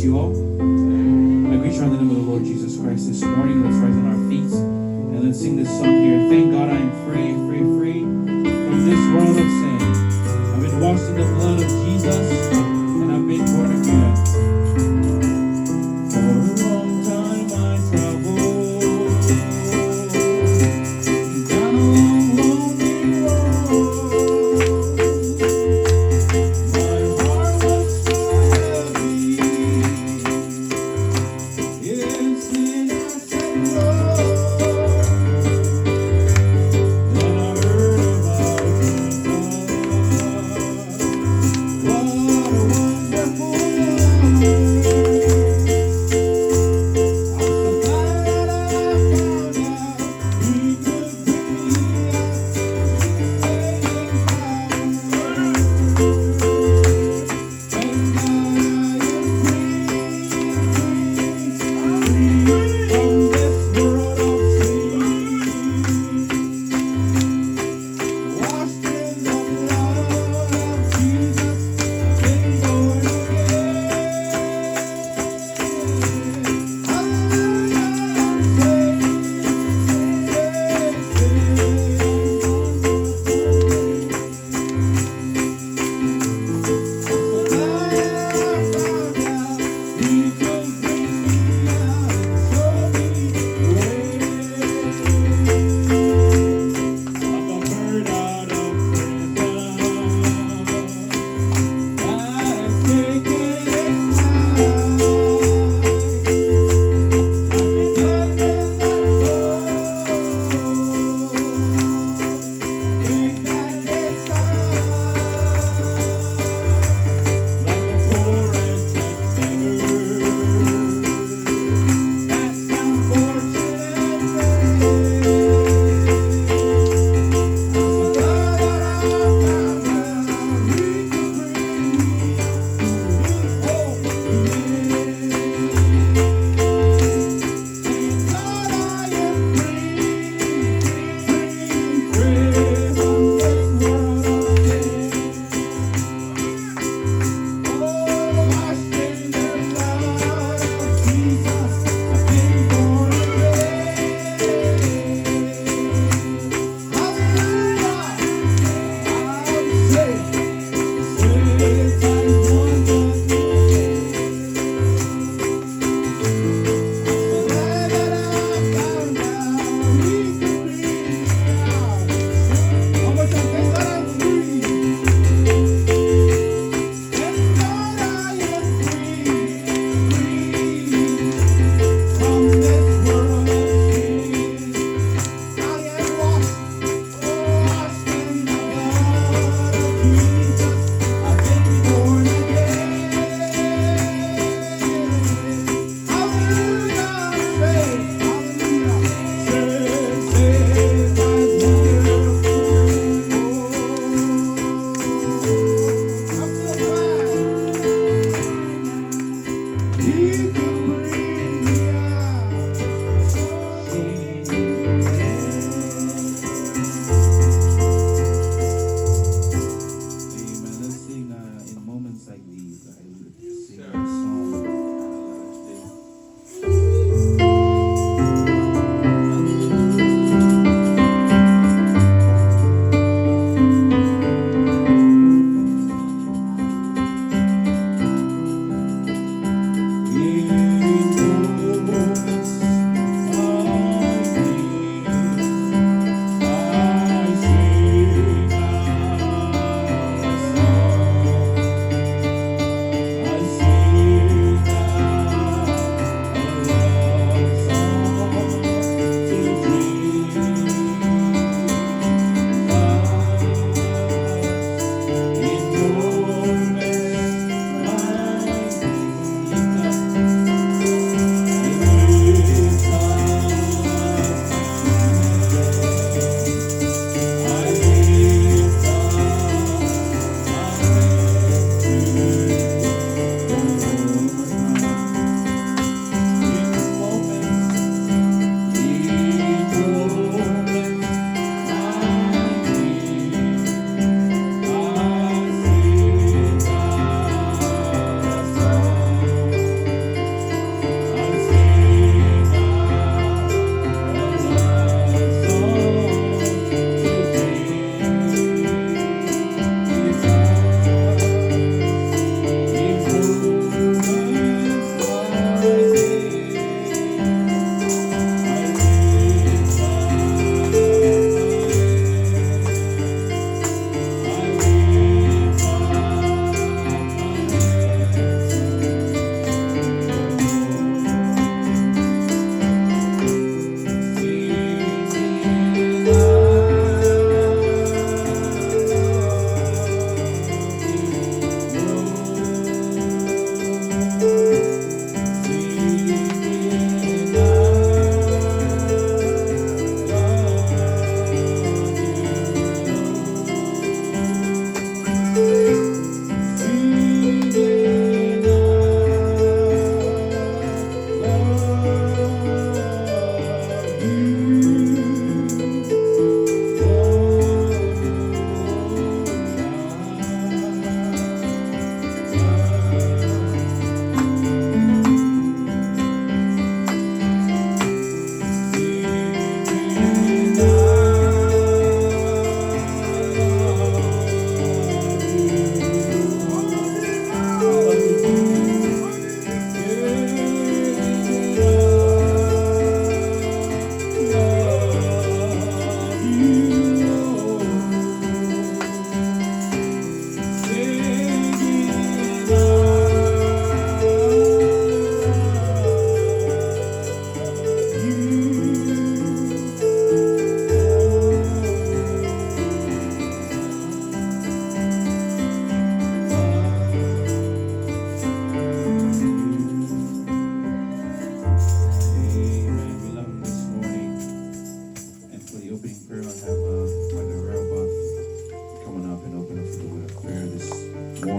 you all. I greet you in the name of the Lord Jesus Christ this morning. Let's rise on our feet and let's sing this song here. Thank God I am free, free, free from this world of sin. I've been washed in the blood of Jesus and I've been born again. For a long time I traveled down a long, lonely road. My heart was so heavy. In sin I said no. Then I heard about Jesus. What a wonderful love. I'm so glad I found out He could bring me out saving power. Thank God I am free from this world of sin. Washed in the blood of Jesus, been born again. Amen. Let's sing in moments like these. I would sing a song. In moments like these, I sing a song.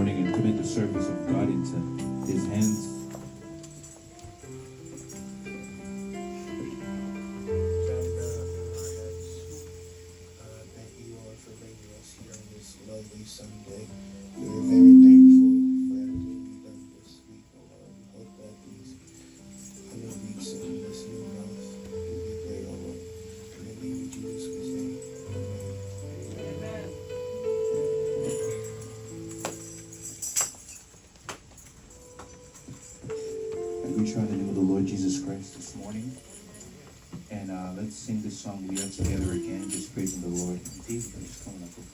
morning and commit the service of God into His hands. Thank you all for bringing us here on this lovely Sunday. We're very thankful for everything you've done this week, oh Lord. We hope that these other weeks and this new month will be great, oh Lord. In the name of Jesus, we say, Amen. And we try the name of the Lord Jesus Christ this morning. And let's sing this song. We are together again, just praising the Lord. David, just coming up with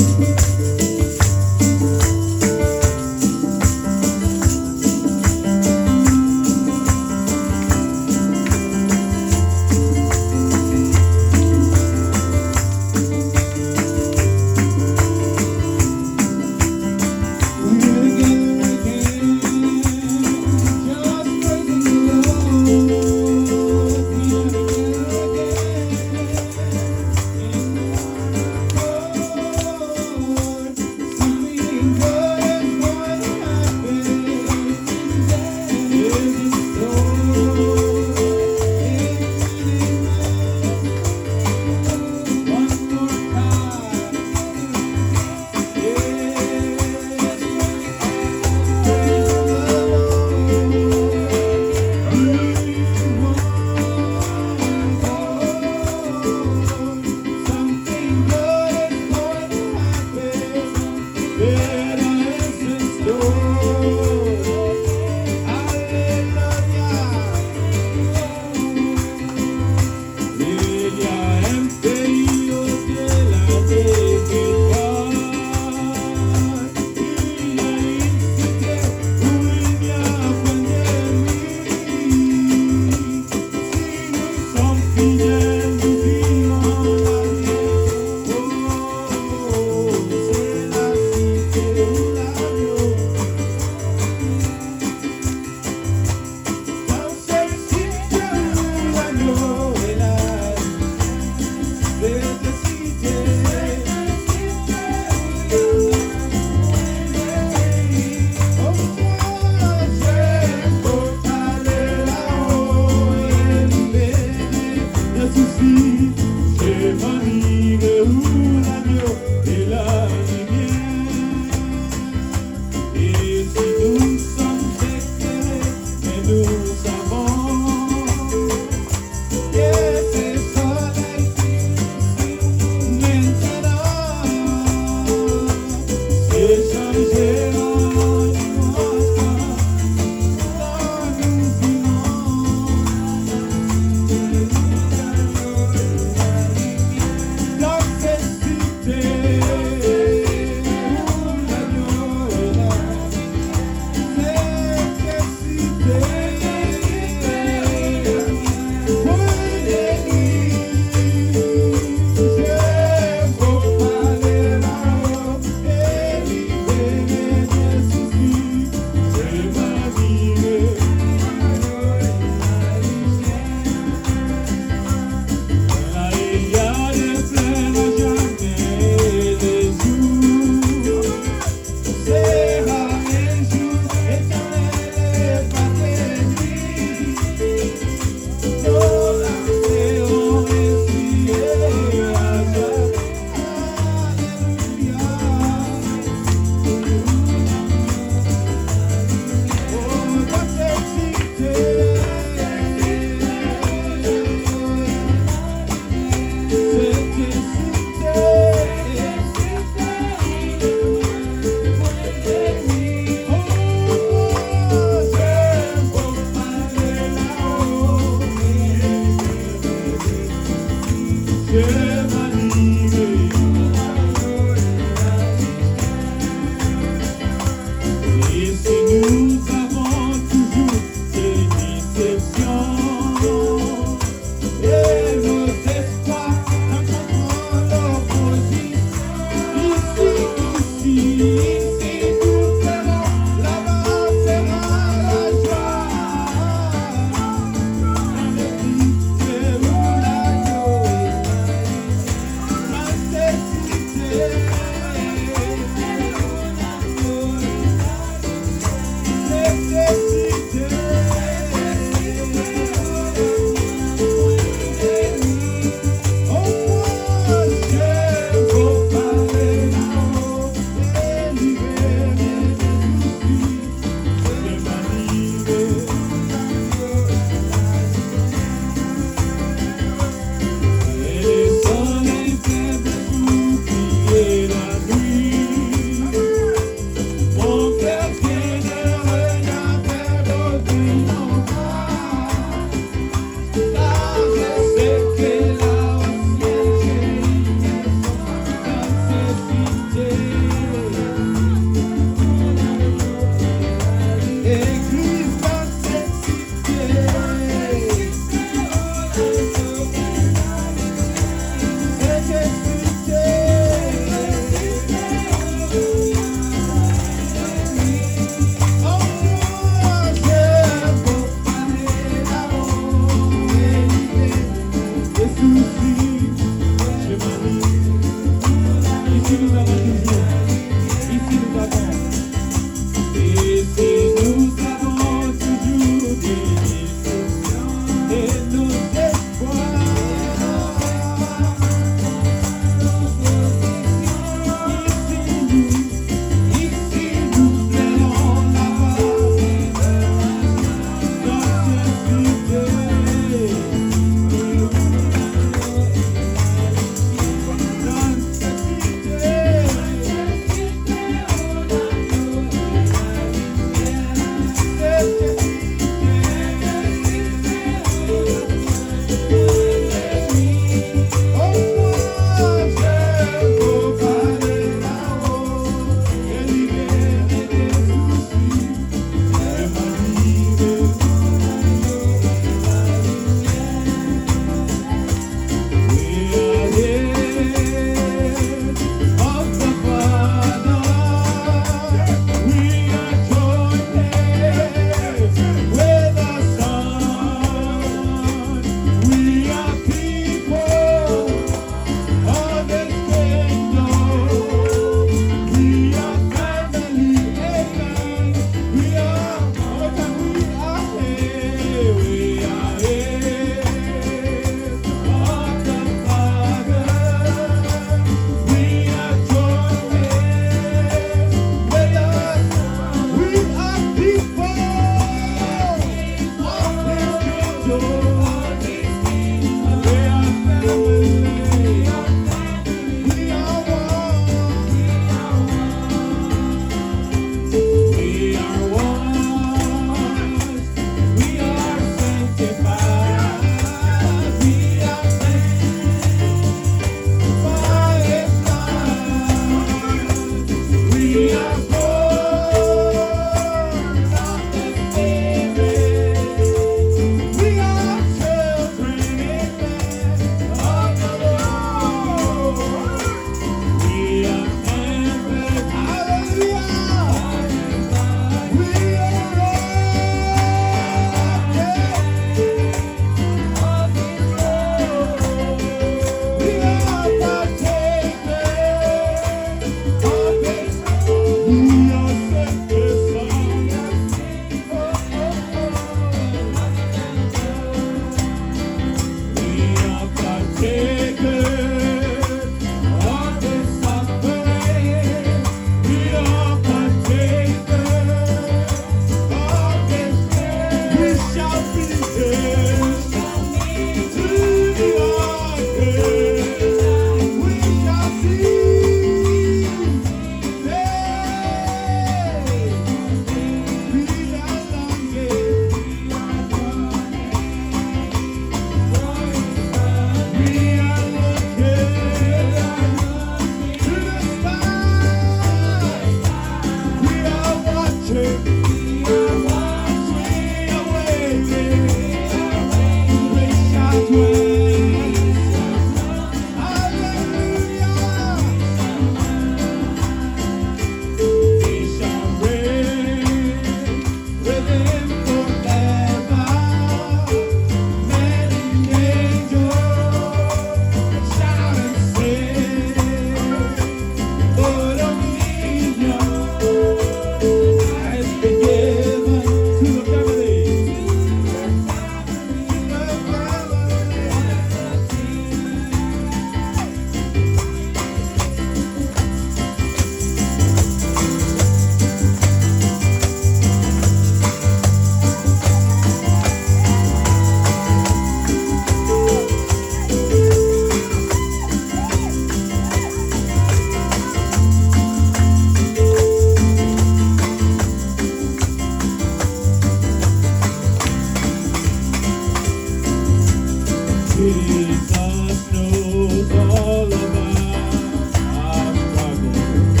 Jesus knows all about our struggles.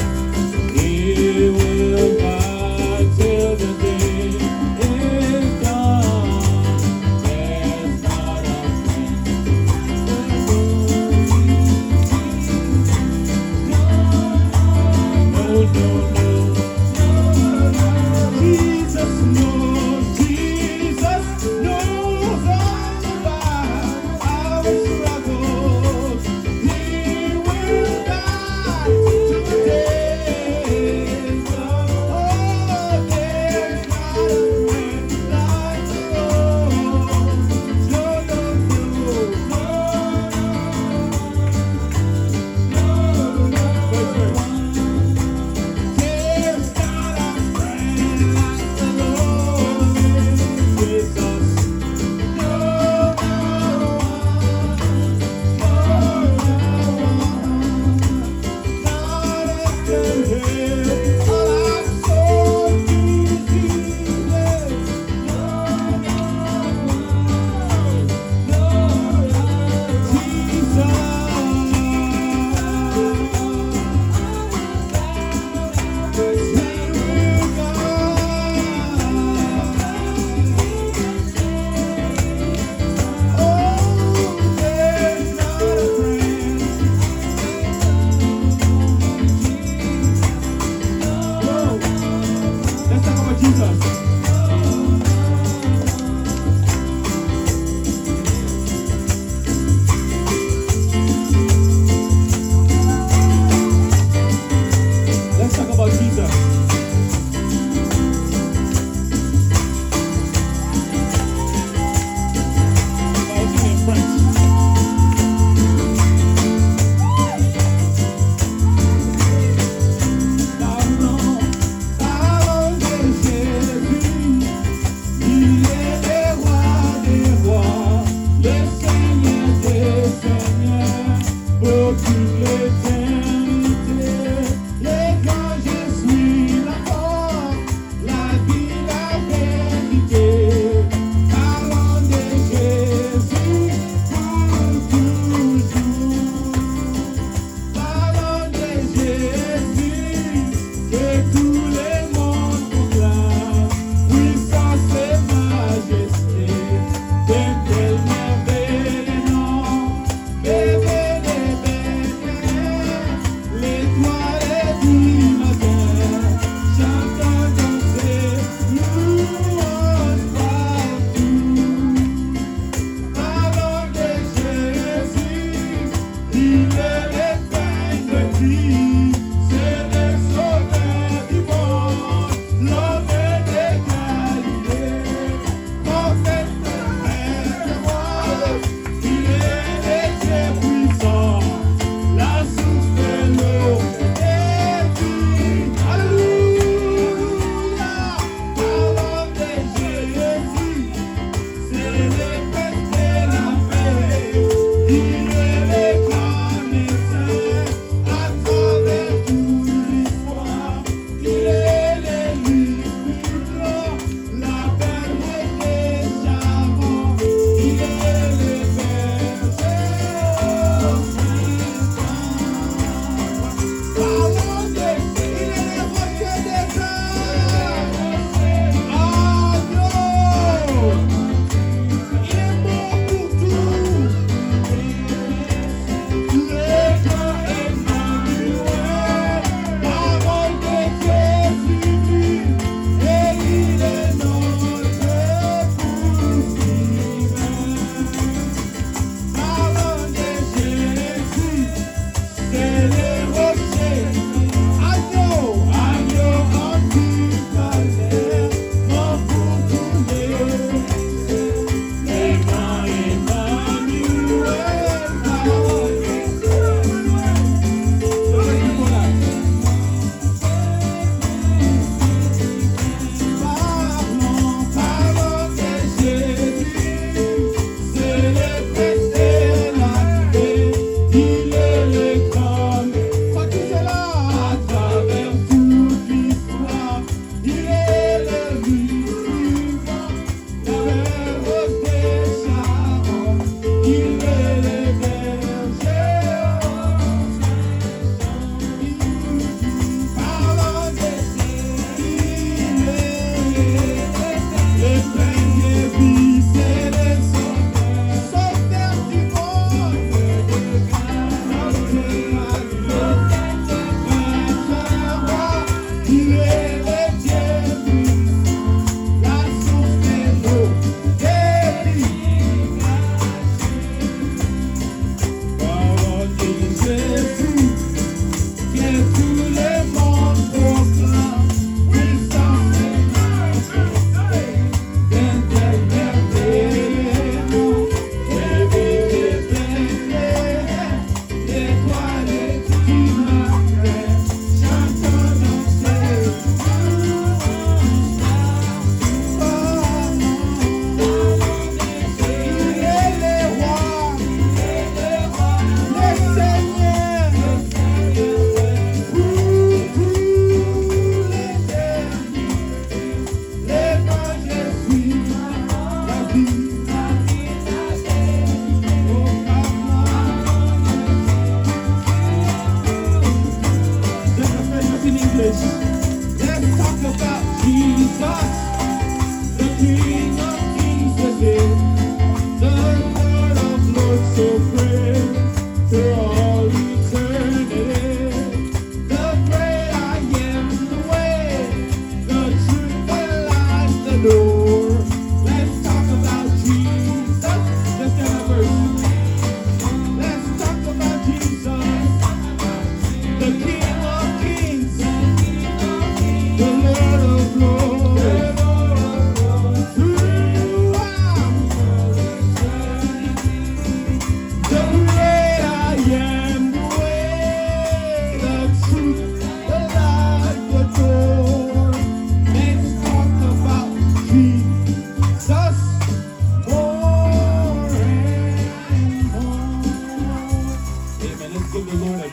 He will guide till the day is done. There's not a friend no, no, no. Jesus knows all about our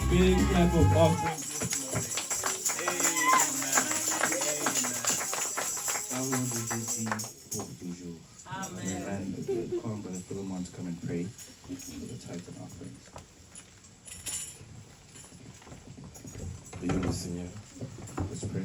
big clap of offering. Amen. Pour toujours. Amen. And call Brother Philemon to come and pray for the tithes and offerings. Prions le Seigneur. Let's pray.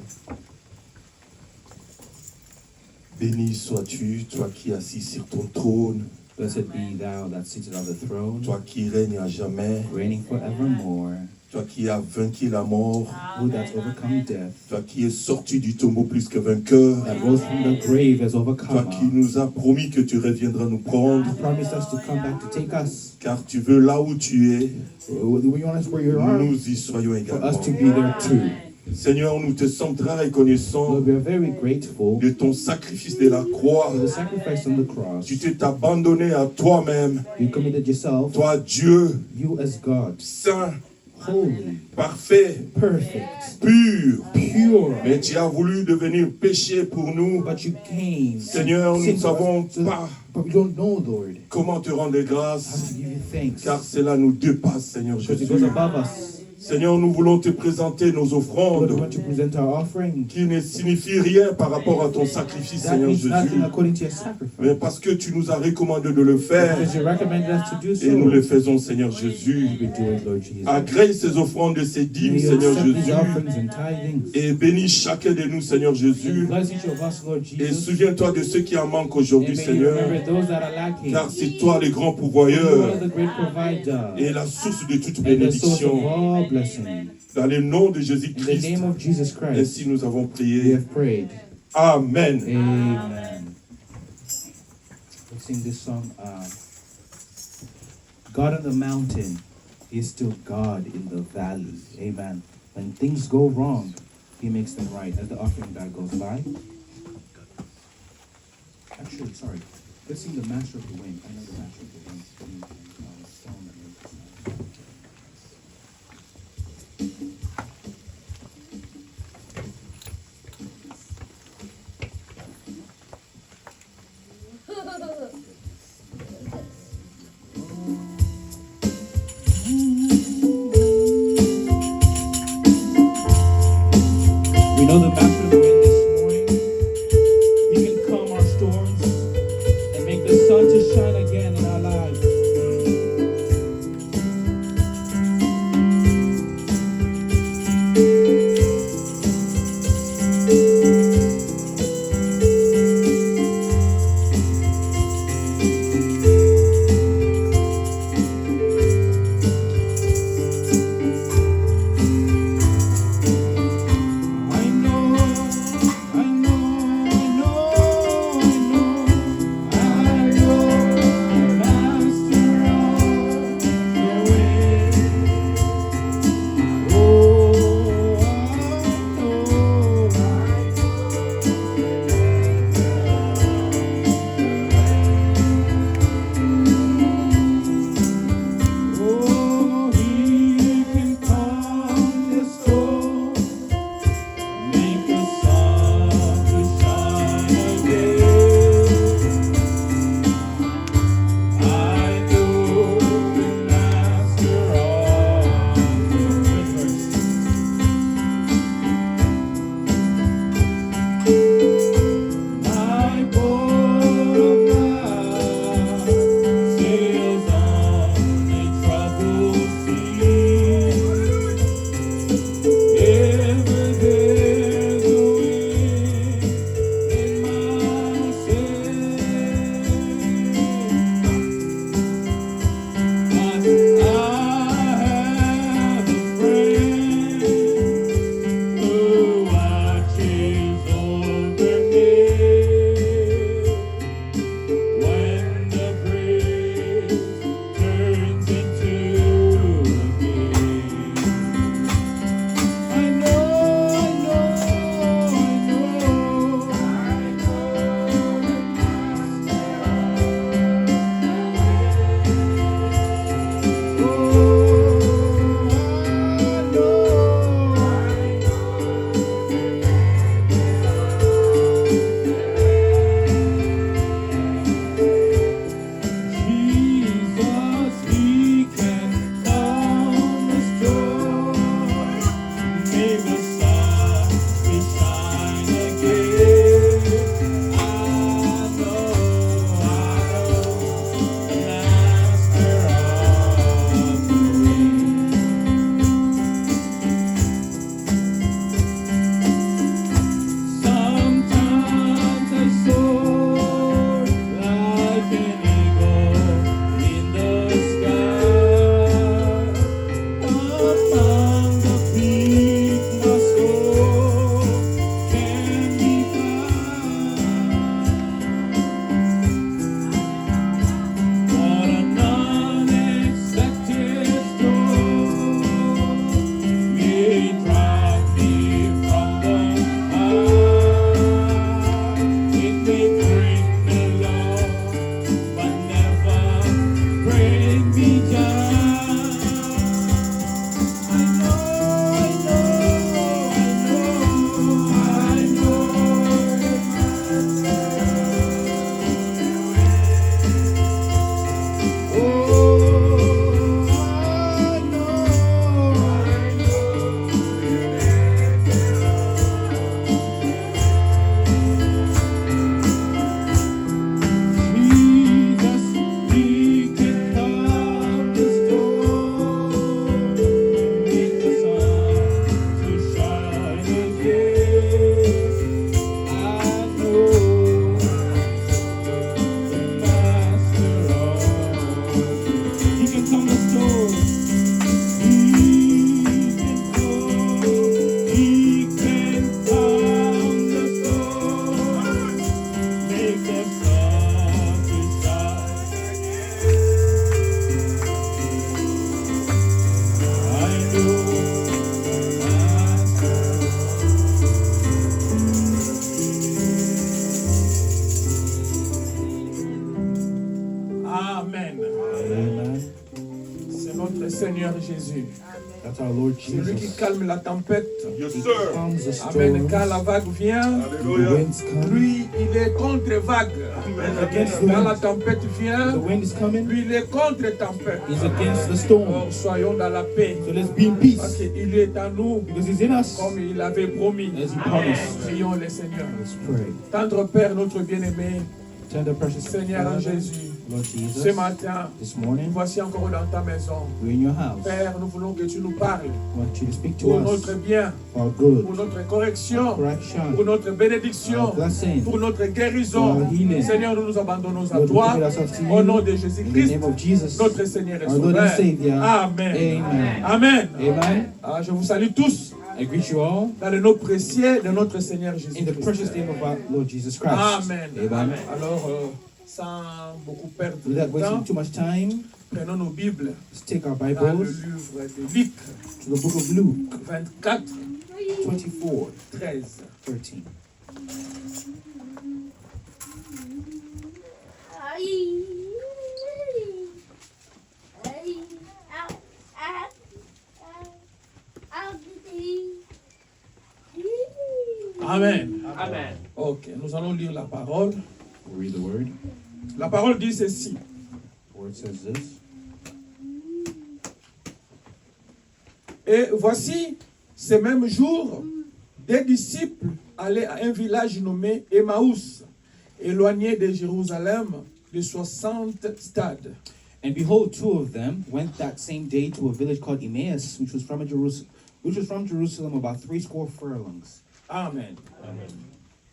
Béni sois-tu, toi qui es assis sur ton trône, Blessed be thou that sittest on the throne, toi qui règnes à jamais, reigning forevermore, toi qui as vaincu la mort, who that's overcome death, toi qui es sorti du tombeau plus que vainqueur, that rose from the grave as toi overcomer. qui nous as promis que tu reviendras nous prendre, Promised us to come back to take us. car tu veux là où tu es, We want us where you are, nous y soyons for également. us to be there too. Seigneur, nous te sommes très reconnaissants Lord, we are very grateful de ton sacrifice de la croix. for the sacrifice on the cross. Tu t'es abandonné à toi-même, You committed yourself, toi Dieu, you as God, saint, holy, parfait, perfect, pur. pure. Mais tu as voulu devenir péché pour nous. But you came. Seigneur, nous ne savons pas But we don't know, Lord, comment te rendre how grâce, to give you thanks. car cela nous dépasse, Seigneur Because it Jésus. goes above us. Seigneur, nous voulons te présenter nos Lord, we offrandes want to present our offering. qui ne signifient rien par rapport à ton sacrifice, That Seigneur means nothing Jésus. according to your sacrifice. Mais parce que tu nous as recommandé de le faire Because you recommended us to do et so. nous le faisons, Seigneur Jésus. We do it, Lord Jesus. Agrée ces offrandes et ces dîmes, May you Seigneur accept these Jésus. offerings and tithings. Et bénis chacun de nous, Seigneur And Jésus. bless each of us, Lord Et Jesus. souviens-toi de ceux qui en manquent And aujourd'hui, may you Seigneur. remember those that are lacking. Car c'est toi le grand You are pourvoyeur the great provider et la source de toute and the source of bénédiction. all blessing. Dans le nom de In the Jésus-Christ, name of Jesus Christ, ainsi nous avons we prié. have prayed. Amen. Amen. Let's sing this song. God on the mountain is still God in the valley. Amen. When things go wrong, He makes them right. As the offering bag goes by. Actually, sorry. Let's sing the Master of the Wind. I know the Master of the Wind. Song that makes us nice. We know the Master of the Wind this morning. He can calm our storms and make the sun to shine again in our lives. I know notre Seigneur Jésus. That's our Lord C'est lui qui Jesus. calme la tempête. He calms the Amen. Quand storms. la vague vient, The winds come. lui, il est contre vague. Against the Quand la wind. tempête vient, The wind is coming. lui, il est contre tempête. He's against the Alors, storm. soyons dans la paix. So let's be in Parce peace. qu'il est à nous, Because He's in us. comme il avait promis. As He promised. Prions le Seigneur. Let's pray. Tendre Père, notre bien-aimé, Tender precious Seigneur en Father, Jésus, Lord ce Jesus, matin, this morning voici encore dans ta maison. we're in your house. Père, nous voulons que tu nous parles I want you to speak to pour us notre bien, for our good, pour notre correction, correction, pour notre bénédiction, our blessing. pour notre guérison. For our healing. Seigneur, nous nous abandonnons à Lord, we toi. commit ourselves to you. Au nom de In the Jésus-Christ, name of Jesus, notre Seigneur et our Lord and Sauveur. Savior. Amen. Amen. Amen. Amen. Ah, je vous salue tous I greet you all dans le nom précieux de notre Seigneur in the Jésus-Christ. precious name of our Lord Jesus Christ. Amen. Amen. Alors, sans beaucoup perdre Without de wasting temps, too much time, prenons nos Bibles let's take our dans le Bibles livre de Luc to the book of Luke 24, 24, 13. 13. Amen. Amen. Ok, nous allons lire la parole. We'll read the word. La parole dit ceci. The word says this. Et voici, ce même jour, des disciples allaient à un village nommé Emmaüs, éloigné de Jérusalem de 60 stades. And behold, two of them went that same day to a village called Emmaus, which was from Jerusalem about 60 furlongs. Amen.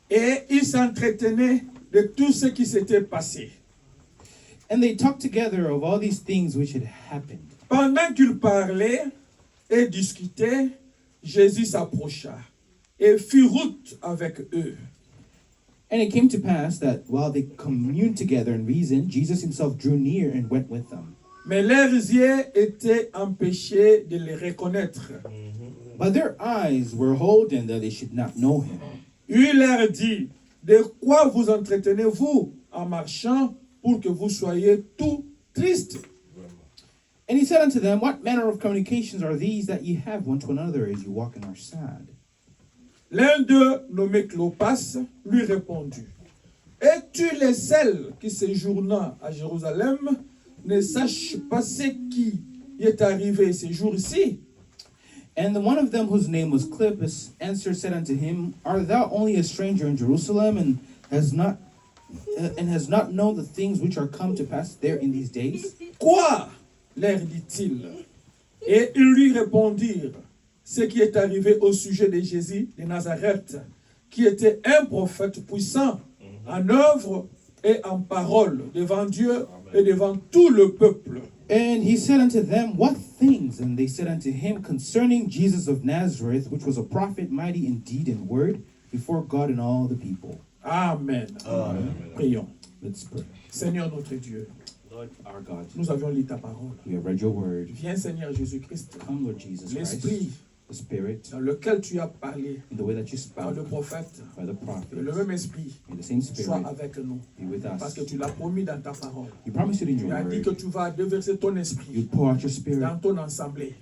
Et ils s'entretenaient de tout ce qui s'était passé. And they talked together of all these things which had happened. Pendant qu'ils parlaient et discutaient, Jésus s'approcha et fit route avec eux. And it came to pass that while they communed together and reasoned, Jesus himself drew near and went with them. Mais leurs yeux étaient empêchés de les reconnaître. But their eyes were holden that they should not know him. Il leur dit, de quoi vous entretenez-vous en marchant pour que vous soyez tout tristes? And he said unto them, What manner of communications are these that ye have one to another as you walk and are sad? L'un d'eux, nommé Clopas, lui répondit, es-tu le seul qui séjournant à Jérusalem ne sache pas ce qui y est arrivé ces jours-ci? And the one of them whose name was Cleopas answered said unto him, Art thou only a stranger in Jerusalem, and has not known the things which are come to pass there in these days? Quoi? Leur dit-il. Et ils lui répondirent, ce qui est arrivé au sujet de Jésus de Nazareth, qui était un prophète puissant, en œuvre et en parole, devant Dieu et devant tout le peuple. And he said unto them, What things? And they said unto him, Concerning Jesus of Nazareth, which was a prophet, mighty in deed and word, before God and all the people. Amen. Prions. Let's pray. Seigneur notre Dieu, Lord our God, nous avions lu ta parole. we have read your word. Viens Seigneur Jésus-Christ, Come, Lord Jesus Christ, l'Esprit the Spirit, dans lequel tu as parlé in the way that you par spoke le prophète, by the le prophet, même Esprit in the same soit Spirit, avec nous. be with Parce us. que tu l'as promis dans ta parole. You promised it in Tu your as dit que word. tu vas déverser ton You esprit pour out your Spirit. dans ton assemblée.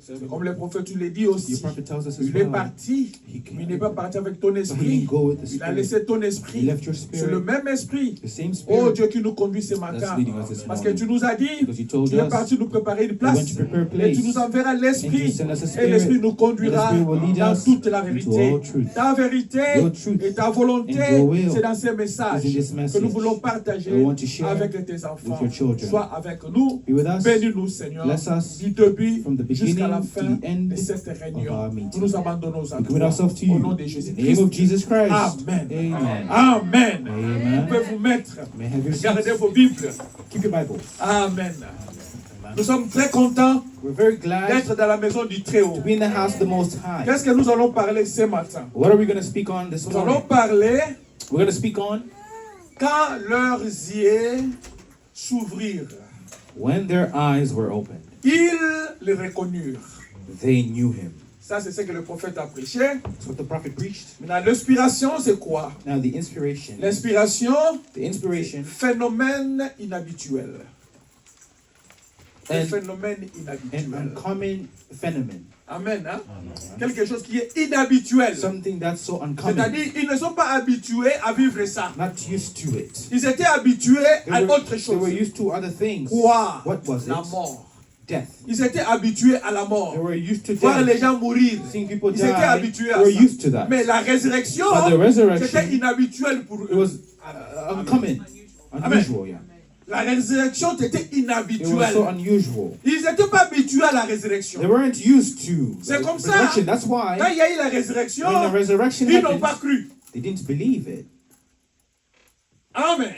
C'est comme le prophète, tu l'as dit aussi. Your prophet tells us as Il est well. parti, He mais il n'est pas parti avec ton But he esprit. didn't go with the Il a Spirit. laissé ton He esprit. left your C'est le Spirit, même esprit. the same Oh Spirit Dieu qui nous conduit ce matin. that's leading us this Parce que morning. tu nous as dit, Because you told tu es us parti nous préparer une you went place. to prepare a Et place. tu nous enverras And l'esprit. you send us a Et Spirit. l'esprit nous And the conduira Spirit will lead dans us toute la into vérité. all truth. Ta vérité Your truth et ta volonté, and your will c'est dans ces messages is in this que message nous voulons partager that we want to share avec tes enfants. with your children. Sois avec nous. Be with us. Bénis-nous, Seigneur, Bless us du début from the jusqu'à la beginning fin to the end de cette of réunion. our meeting. Nous nous abandonnons à We commit toi. ourselves to Au you. nom de In the Jésus-Christ. name of Jesus Christ. Amen. Amen. Amen. Amen. Vous pouvez vous mettre. May I have your Gardez seats. vos Bibles. Keep your Bibles. Amen. Nous sommes très contents We're very glad d'être dans la maison du Très-Haut. to be in the house of the Most High. Qu'est-ce que nous allons parler ce matin? What are we going to speak on this Nous allons morning? parler We're going to speak on quand leurs yeux s'ouvrirent. when their eyes were opened. Ils le reconnurent. They knew him. Ça, c'est ce que le prophète a prêché. That's what the prophet preached. Maintenant, l'inspiration, c'est quoi? Now the inspiration. L'inspiration, The inspiration phénomène inhabituel. Un And- phénomène An inhabituel. uncommon phenomenon. Amen. Hein? Quelque chose qui est inhabituel. Something that's so uncommon. C'est-à-dire, ils ne sont pas habitués à vivre ça. Not used to it. Ils étaient habitués à autre They were chose. used to other things. Quoi? What was La it? mort. Death. Ils étaient habitués à la mort. They were used to Voir death. les gens mourir. Seeing people Ils étaient die. habitués They à were ça. used to that. Mais la résurrection, But the resurrection, c'était inhabituel pour it eux. was uncommon, unusual, yeah. La résurrection était It was so inhabituelle. unusual. Ils n'étaient pas habitués à la résurrection. They weren't used to C'est comme ça. resurrection. That's why Quand il y a eu la résurrection, when the resurrection ils n'ont pas happened, cru. they didn't believe it. Amen.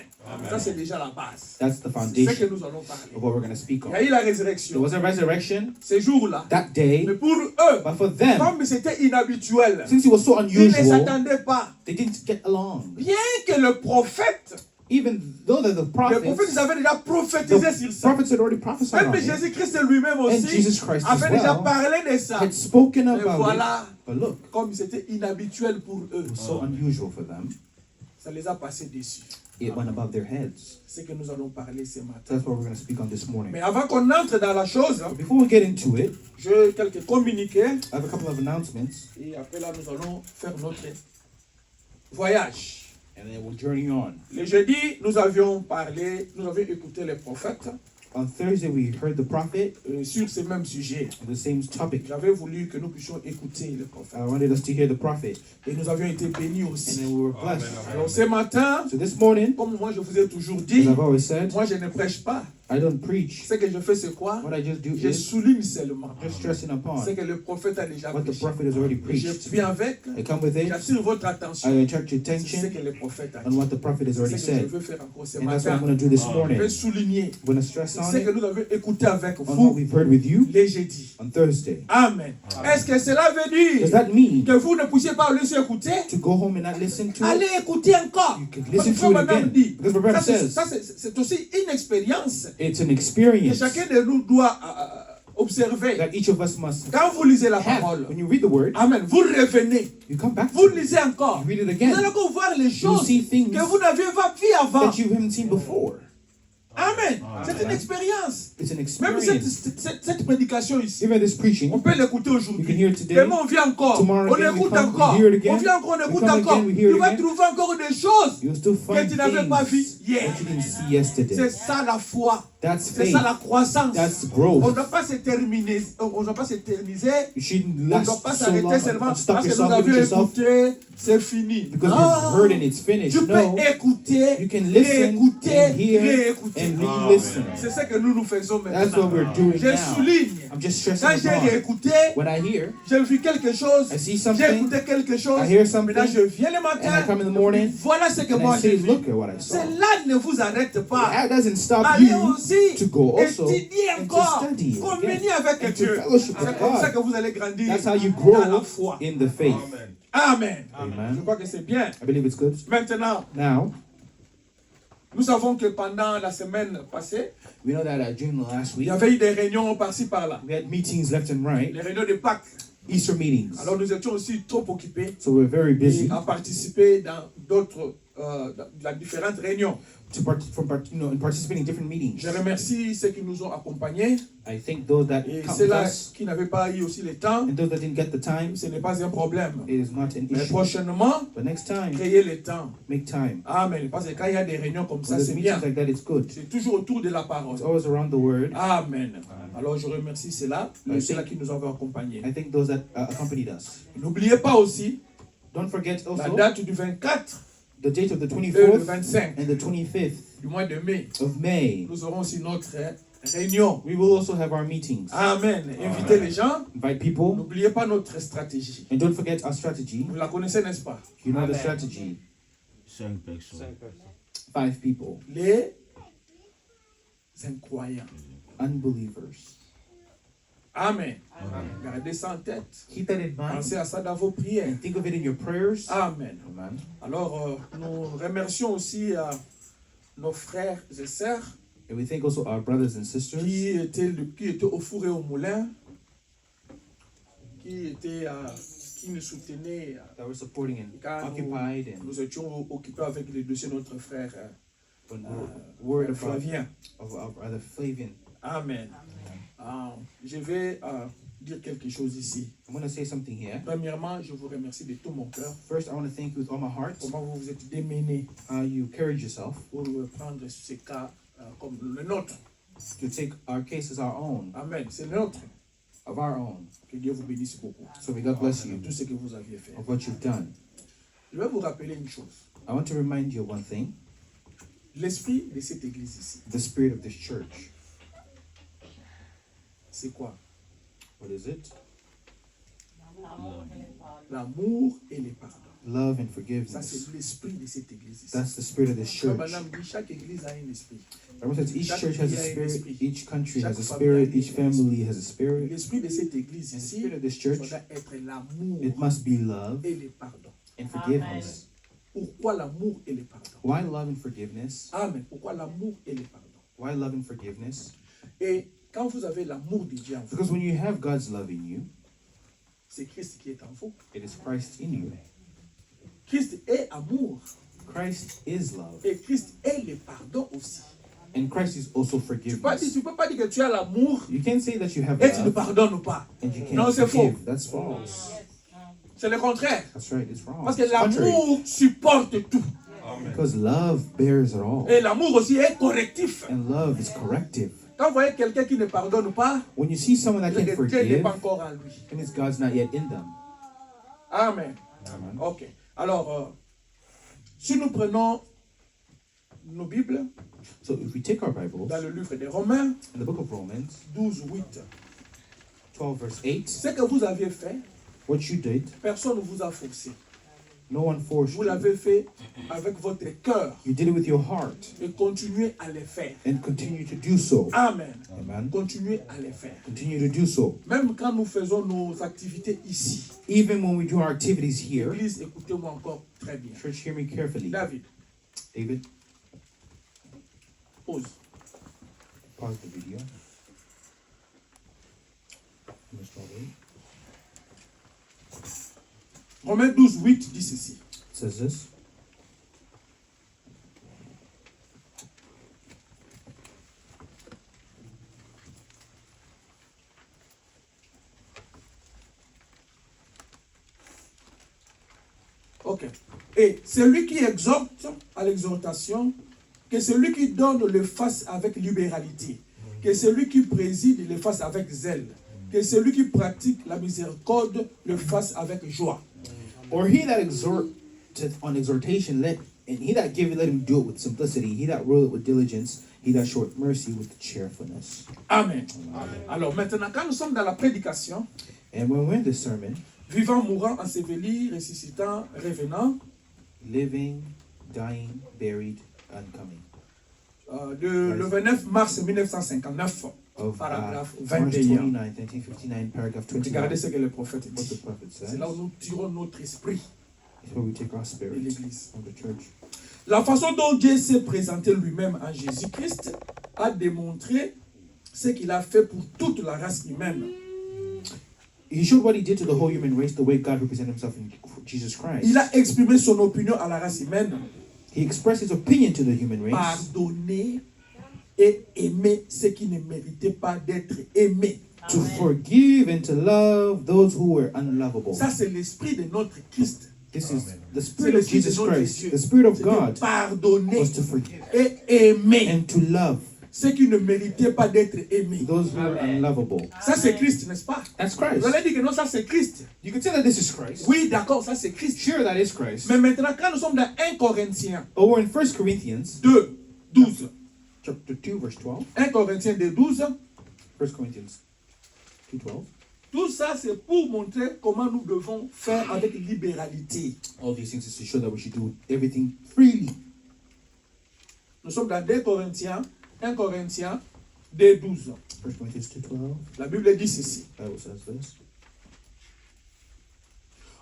Ça, c'est déjà la base. That's the C'est ce que foundation nous allons parler. of what we're going to speak Il on. y a eu la There résurrection, was a resurrection ces jours-là. that day, Mais pour eux, but for them, comme c'était inhabituel, since it was so ils ne unusual, s'attendaient pas. they didn't get along. Bien que le prophète, Even though the les prophètes, prophets, ils avaient déjà prophétisé sur the ça. prophets had already prophesied Même on it, Jésus-Christ lui-même aussi Jesus Christ as avait déjà well parlé de ça. had spoken Mais about voilà, it. But look, comme c'était inhabituel pour eux, it was so unusual for them, ça les a passés dessus. it went above their heads. C'est ce que nous allons parler ce matin. That's what we're going to speak on this morning. Mais avant qu'on entre dans la chose, Before we get into it, j'ai quelques communiqués I have a couple of announcements, et après là, nous allons faire notre voyage. and then we'll journey on. Le jeudi, nous avions écouté les prophètes On Thursday, we heard the prophet sur ce même sujet. on the same topic. J'avais voulu que nous puissions écouter les prophètes. I wanted us to hear the prophet, Et nous avions été bénis and aussi. then we were blessed. Alors ce matin, So this morning, comme moi je vous ai toujours as dit, I've always said, moi je ne prêche pas. I don't preach. Ce que je fais c'est quoi? What I just do Je is souligne seulement. just stressing upon Ce que le prophète a déjà what the prêché. prophet has already Et je preached. viens avec, I come with it. j'attire votre attention. I attract your C'est ce attention que le prophète a on dit. what the prophet has C'est already ce que je said. veux faire encore ce And that's what I'm matin. going to do this Je morning. vais souligner I'm going to stress on ce que it, nous avons écouté avec on what vous we've heard with you les jeudis. on Thursday. Amen. Est-ce que cela veut Does dire that mean que vous ne puissiez pas laisser écouter? to go home and not listen to it? Allez écouter encore. You could Parce listen que to it madame again. dit, Because the Bible ça, says c'est aussi une expérience it's an que experience chacun de nous doit observer. that each of us must Quand vous lisez la have. parole, When you read the word, Amen, vous revenez, you come back vous to it. lisez encore. You read it Vous again. allez encore voir les You choses see things que vous n'aviez pas vues avant. that you haven't seen before. Amen. C'est une expérience. It's an Même experience. cette prédication ici, Even this preaching, on peut l'écouter you can aujourd'hui. hear it today. Demain, on vient encore. Tomorrow On again, we écoute come, encore. we hear it again. On vient encore, on We écoute come again, encore. we hear Tu it vas again. trouver encore des choses You'll still que find tu n'avais pas vues things hier. that you didn't see yesterday. C'est ça la foi. That's C'est faith. ça la croissance. That's On ne growth. doit pas s'éterniser. On ne doit pas s'éterniser. You shouldn't On ne last doit pas so s'arrêter long seulement and stop parce que nous yourself with avions yourself écouté, c'est fini. because Non. you've heard and it's finished. Tu peux No, écouter, you can listen réécouter, and hear réécouter. and re-listen. C'est ce que nous faisons That's what maintenant. we're doing Je now. souligne. I'm just Quand stressing j'ai upon. réécouté, When I hear, j'ai vu quelque chose. I see J'ai something, écouté quelque chose. I hear something, Maintenant, je viens le and I come matin. in the morning, Voilà ce que and moi I j'ai say, vu. look at what I saw. Cela ne vous arrête pas. That doesn't stop Allez you aussi to go also étudier and to encore. study Communier again avec and to Dieu. fellowship with C'est comme ça God. que vous allez grandir That's how you dans la grow foi. in the faith. Amen. Je Amen. crois que c'est bien. I believe it's good. Maintenant, Now, nous savons que pendant la semaine passée, we know that during the last il week, y avait eu des réunions par-ci par-là. we had meetings left and right, Les réunions de Pâques. Easter meetings. Alors nous étions aussi trop occupés So we're very busy et à participer dans d'autres, dans différentes réunions. in participating in different meetings. Je remercie ceux qui nous ont accompagnés I think those that et come with ceux-là us qui n'avaient pas eu aussi le temps, and those that didn't get the time, ce n'est pas un problème. it is not an Mais issue. prochainement, But next time, créez le temps. make time. Amen. Parce que quand il y a des réunions comme When ça, there's c'est bien. meetings like that, it's good. C'est toujours autour de la parole. It's always around the word. Amen. Alors je remercie ceux-là, I ceux-là think- qui nous ont accompagnés. I think those that accompanied us. N'oubliez pas aussi Don't forget la also date du 24 the date of the et le 24th 25 and the 25th du mois de mai. of May. Nous aurons aussi notre réunion. We will also have our meetings. Amen. Invitez les gens. Invite people. N'oubliez pas notre stratégie. And don't forget our strategy. Vous la connaissez, n'est-ce pas? You know the Amen. strategy. 5 personnes. 5 people. Les incroyants. Unbelievers. Amen. Gardez ça en tête. Keep that in mind. Pensez à ça dans vos prières. And think of it in your prayers. Amen. Amen. Alors, nous remercions aussi nos frères et sœurs And we thank also our brothers and sisters qui étaient au four et au moulin, qui nous soutenaient that were supporting and quand occupied and nous étions occupés avec le dossier de notre frère when we were worried about Flavien. of our brother Flavian. Amen. Je vais dire quelque chose ici. I'm going to say something here. Premièrement, je vous remercie de tout mon cœur. First, I want to thank you with all my heart. Comment vous vous êtes démené How you carried yourself pour prendre ce cas comme le nôtre. to take our case as our own, Amen. C'est le nôtre. of our own. Que Dieu vous bénisse beaucoup. So may God bless you Tout ce que vous aviez fait. of what you've done. Je vais vous rappeler une chose. I want to remind you of one thing. L'esprit de cette église ici, The spirit of this church. c'est quoi? What is it? L'amour et le pardon. Love and Ça, forgiveness. c'est l'esprit de cette église ici. That's the spirit of this Comme church. madame dit, chaque église a un esprit. Remember, it says each Chaque church has a famille a un spirit, esprit. each country has a Chaque spirit, famille each a un family has a spirit. L'esprit de cette église And the ici, spirit of this ça church, doit être l'amour it must be love et le pardon. and forgiveness. Pourquoi l'amour et le pardon? Why love and forgiveness? Amen. Pourquoi l'amour et le pardon? Why love and forgiveness? Et quand vous avez l'amour de Dieu en vous, Because when you have God's love in you, c'est Christ qui est en vous. it is Christ in you. Christ est amour Christ is love. et Christ est le pardon aussi. And Christ is also Tu forgiveness. peux pas dire que tu as l'amour You can't say that you have et tu ne love pardonnes pas. and you Non, can't c'est faux. forgive. That's false. C'est le contraire. That's right, it's wrong. Parce que It's contrary. l'amour supporte tout. Because love bears it all. Et l'amour aussi est correctif. And love is corrective. Quand vous voyez quelqu'un qui ne pardonne pas, When you see someone that le can Dieu n'est forgive, pas encore en lui. it means God's not yet in them. Amen. Amen. Ok. Alors, si nous prenons nos Bibles So if we take our Bibles, dans le livre des Romains, in the book of Romans, 12, 8, 12 verse 8, ce que vous aviez fait, what you did, personne ne vous a forcé. no one forced Vous you. l'avez fait avec votre cœur You did it with your heart et continuez à le faire. and continue to do so. Amen. Amen. Continuez à le faire. Continue to do so. Même quand nous faisons nos activités ici, Even when we do our activities here, Église, écoutez-moi encore très bien. church, hear me carefully. David, David, pause. pause the video. Let's start it. Romains 12, 8 dit ceci. It says this. Ok. Et celui qui exhorte à l'exhortation, que celui qui donne le fasse avec libéralité, que celui qui préside le fasse avec zèle, que celui qui pratique la miséricorde le fasse avec joie. Or he that exhorteth on exhortation, and he that giveth, let him do it with simplicity. He that ruleth with diligence, he that showeth mercy with cheerfulness. Amen. Alors maintenant, quand nous sommes dans la prédication, And when we're in this sermon, vivant, mourant, enseveli, ressuscitant, revenant, living, dying, buried, and coming. le 29 mars 1959, Of paragraphe March 21. 29, 1959, paragraph 21. Regardez ce que le prophète What the dit. prophet says. C'est là où nous tirons notre esprit It's where we take our de spirit l'Église. from the church. La façon dont Dieu s'est présenté lui-même en Jésus-Christ a démontré ce qu'il a fait pour toute la race humaine. He showed what he did to the whole human race, the way God represented himself in Jesus Christ. Il a exprimé son opinion à la race humaine. He expressed his opinion to the human race Pardonner et aimer ceux qui ne méritaient pas d'être aimés. to forgive and to love those who were unlovable. Ça, c'est l'esprit de notre Christ. This is the C'est spirit of l'esprit de Jesus notre Christ. Dieu. The spirit of C'est de God pardonner was to forgive et aimer and to love ceux qui ne méritaient pas d'être aimés. those who were unlovable. Ça, c'est Christ, n'est-ce pas? That's Vous Christ. allez dire que non, ça, c'est Christ. You could say that this is Christ. Oui, d'accord, ça, c'est Christ. Sure, that is Christ. Mais maintenant, quand nous sommes dans 1 Corinthiens But we're in 1 Corinthians 2, 12. chapter 2, verse 12. 1 Corinthiens 2, 12. 1 Corinthians 2:12. Tout ça, c'est pour montrer comment nous devons faire avec libéralité. All these things is to show that we should do everything freely. Nous sommes dans 2 Corinthiens, 1 Corinthiens 2, 12. 1 Corinthians 2:12. La Bible dit ceci. Bible says this.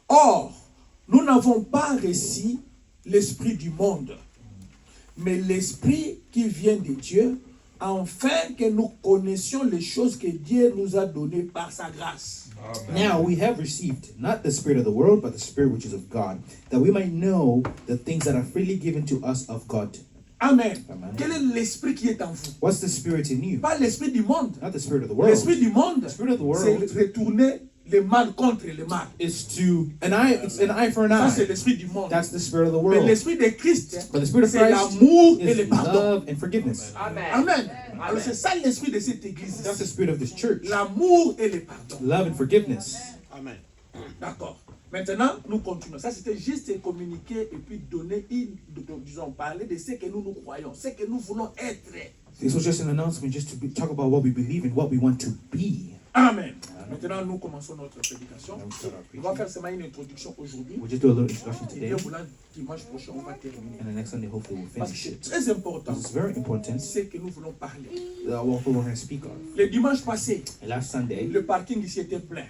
Or, nous n'avons pas reçu l'esprit du monde, mais l'esprit qui vient de Dieu, afin que nous connaissions les choses que Dieu nous a données par sa grâce. Now we have received not the spirit of the world, but the spirit which is of God, that we might know the things that are freely given to us of God. Amen. Amen. Quel est l'esprit qui est en vous? What's the spirit in you? Pas l'esprit du monde. Not the spirit of the world. L'esprit du monde, The spirit of the c'est world retourner le mal contre le mal. is to it's an eye for an Ça, c'est eye. l'esprit du monde. That's the spirit of the Mais world. l'esprit de Christ, But the spirit of c'est Christ l'amour et is le pardon. love and forgiveness. Amen. Alors c'est ça l'esprit de cette église. That's the spirit of this church. L'amour et le pardon. Love and forgiveness. Amen. D'accord. Maintenant, nous continuons. Ça, c'était juste communiquer et puis donner disons, parler de ce que nous croyons, ce que nous voulons être. This was just an announcement just to talk about what we believe and what we want to be. Amen. Maintenant, nous commençons notre prédication. Now we start our On va preaching. faire seulement une introduction aujourd'hui. We'll just do a little introduction Et today, bien, voilà, dimanche prochain, on va terminer. and the next Sunday hopefully we'll Parce que finish c'est it. très important This is very important. ce que nous voulons parler. What we're going to speak of. Le dimanche passé, And last Sunday, le parking ici était plein.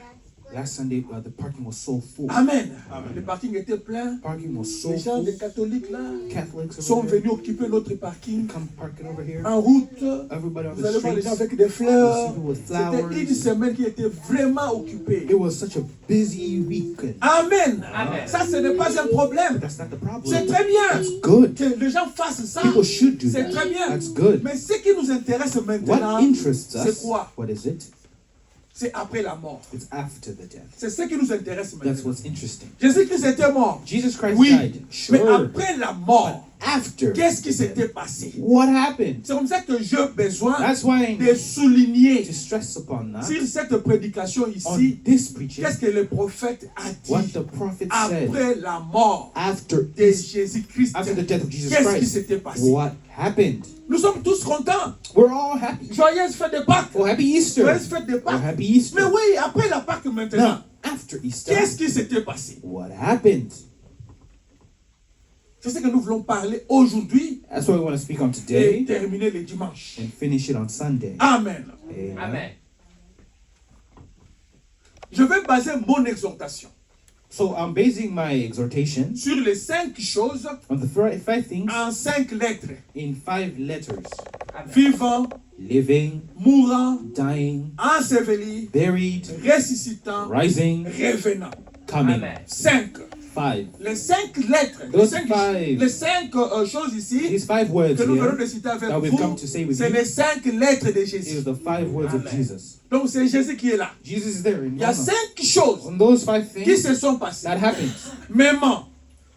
the parking was so full. Amen. Le parking était plein. Parking was so Les gens full. des catholiques là Catholics sont over there venus occuper notre parking come parking over here. en route. Everybody on Vous the allez voir les streets. gens avec des fleurs. People with C'était une flowers. semaine qui était vraiment occupée. It was such a busy weekend. Amen. Ça, ce n'est pas un problème. That's not the C'est problem. très bien It's good. que les gens fassent ça. People should do C'est très that. bien. That's good. Mais ce qui nous intéresse maintenant, What interests c'est us? quoi? What is it? C'est après la mort. It's after the death. C'est ce qui nous intéresse That's maintenant. what's interesting. Jésus-Christ était mort. Jesus Christ Oui. died. Mais Sure. après la mort, After. qu'est-ce qui s'était passé? What happened? C'est comme ça que j'ai besoin That's why I de need souligner to stress upon that. sur cette prédication On ici, this preaching, qu'est-ce que le prophète a what dit the prophet said après la mort after de this, Jésus-Christ. after the death of Jesus Qu'est-ce qui Christ. s'était passé? What happened? Nous sommes tous contents. We're all happy. Joyeuse fête de Pâques. Oh, happy Easter. Joyeuse fête de Oh, Pâques. happy Easter. Mais oui, après la Pâques maintenant, Now, after Easter, qu'est-ce qui s'était passé? what happened? C'est ce que nous voulons parler aujourd'hui That's what we want to speak on et today terminer le dimanche. and finish it on Sunday. Amen. Amen. Je vais baser mon exhortation So I'm basing my exhortation sur les 5 choses on the five things en 5 lettres. in 5 letters: Vivant, living, mourant, dying, enseveli, buried, ressuscitant, rising, revenant. coming. 5. 5. Les 5 lettres, Those five. les 5 choses ici These 5 words que nous venons here de citer avec that we've vous, come to say with c'est you les 5 lettres de is Jésus. the 5 words of Jesus. Donc c'est Jésus qui est là. Jesus is there in Il y a one of 5 choses them. On those 5 qui things se sont passées. that happened: M'aimant,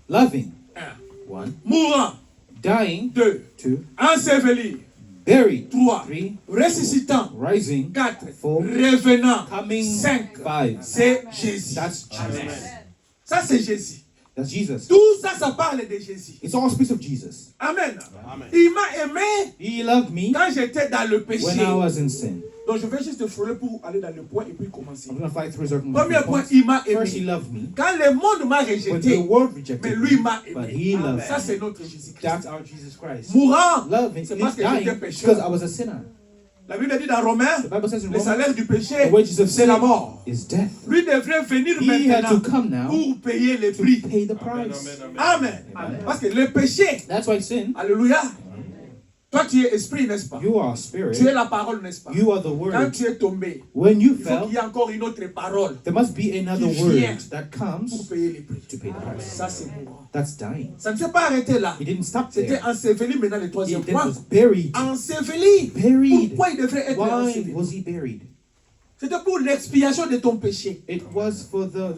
loving, 1. 1, Mourant, dying, 2. 2, Enseveli, buried, 3. 3, Ressuscitant, rising, 4. 4, Revenant, coming, 5. 5. C'est Jésus. That's Jesus. Ça c'est Jésus. That's Jesus. Tout ça, ça parle de Jésus. It's all speaks of Jesus. Amen. Amen. Il m'a aimé He loved me quand j'étais dans le péché. when I was in sin. Donc je vais juste frôler pour aller dans le point et puis commencer. I'm going to fly through certain Premier point, points. il m'a First, he aimé. loved me. Quand le monde m'a When rejeté, the world mais rejected lui me, m'a but aimé. he loved Ça me. c'est notre Jésus-Christ. That's our Jesus Christ. Mourant, Loving, c'est he's parce que j'étais dying pécheur. because I was a sinner. La Bible dit dans Romains, The Bible says in le Romans, salaire du péché, the wages of c'est la sin mort. is death. Lui devrait venir He had to maintenant come now pour payer le to prix. pay the price. Amen. Amen. Parce que le péché, That's why sin, alléluia, toi tu es esprit, n'est-ce pas? you are Tu es spirit, la parole, n'est-ce pas? you are the Quand word. tu es tombé, When you il faut fell, qu'il y ait encore une autre parole there must be another qui word vient that pour comes payer le prix. to pay the price. Ça c'est mourant. That's dying. Ça ne s'est pas arrêté là. He didn't stop C'était there. enseveli maintenant le He troisième then point. was buried. Enseveli. Buried. Pourquoi il devrait être Why enseveli? was he buried? C'était pour l'expiation de ton péché. It was for the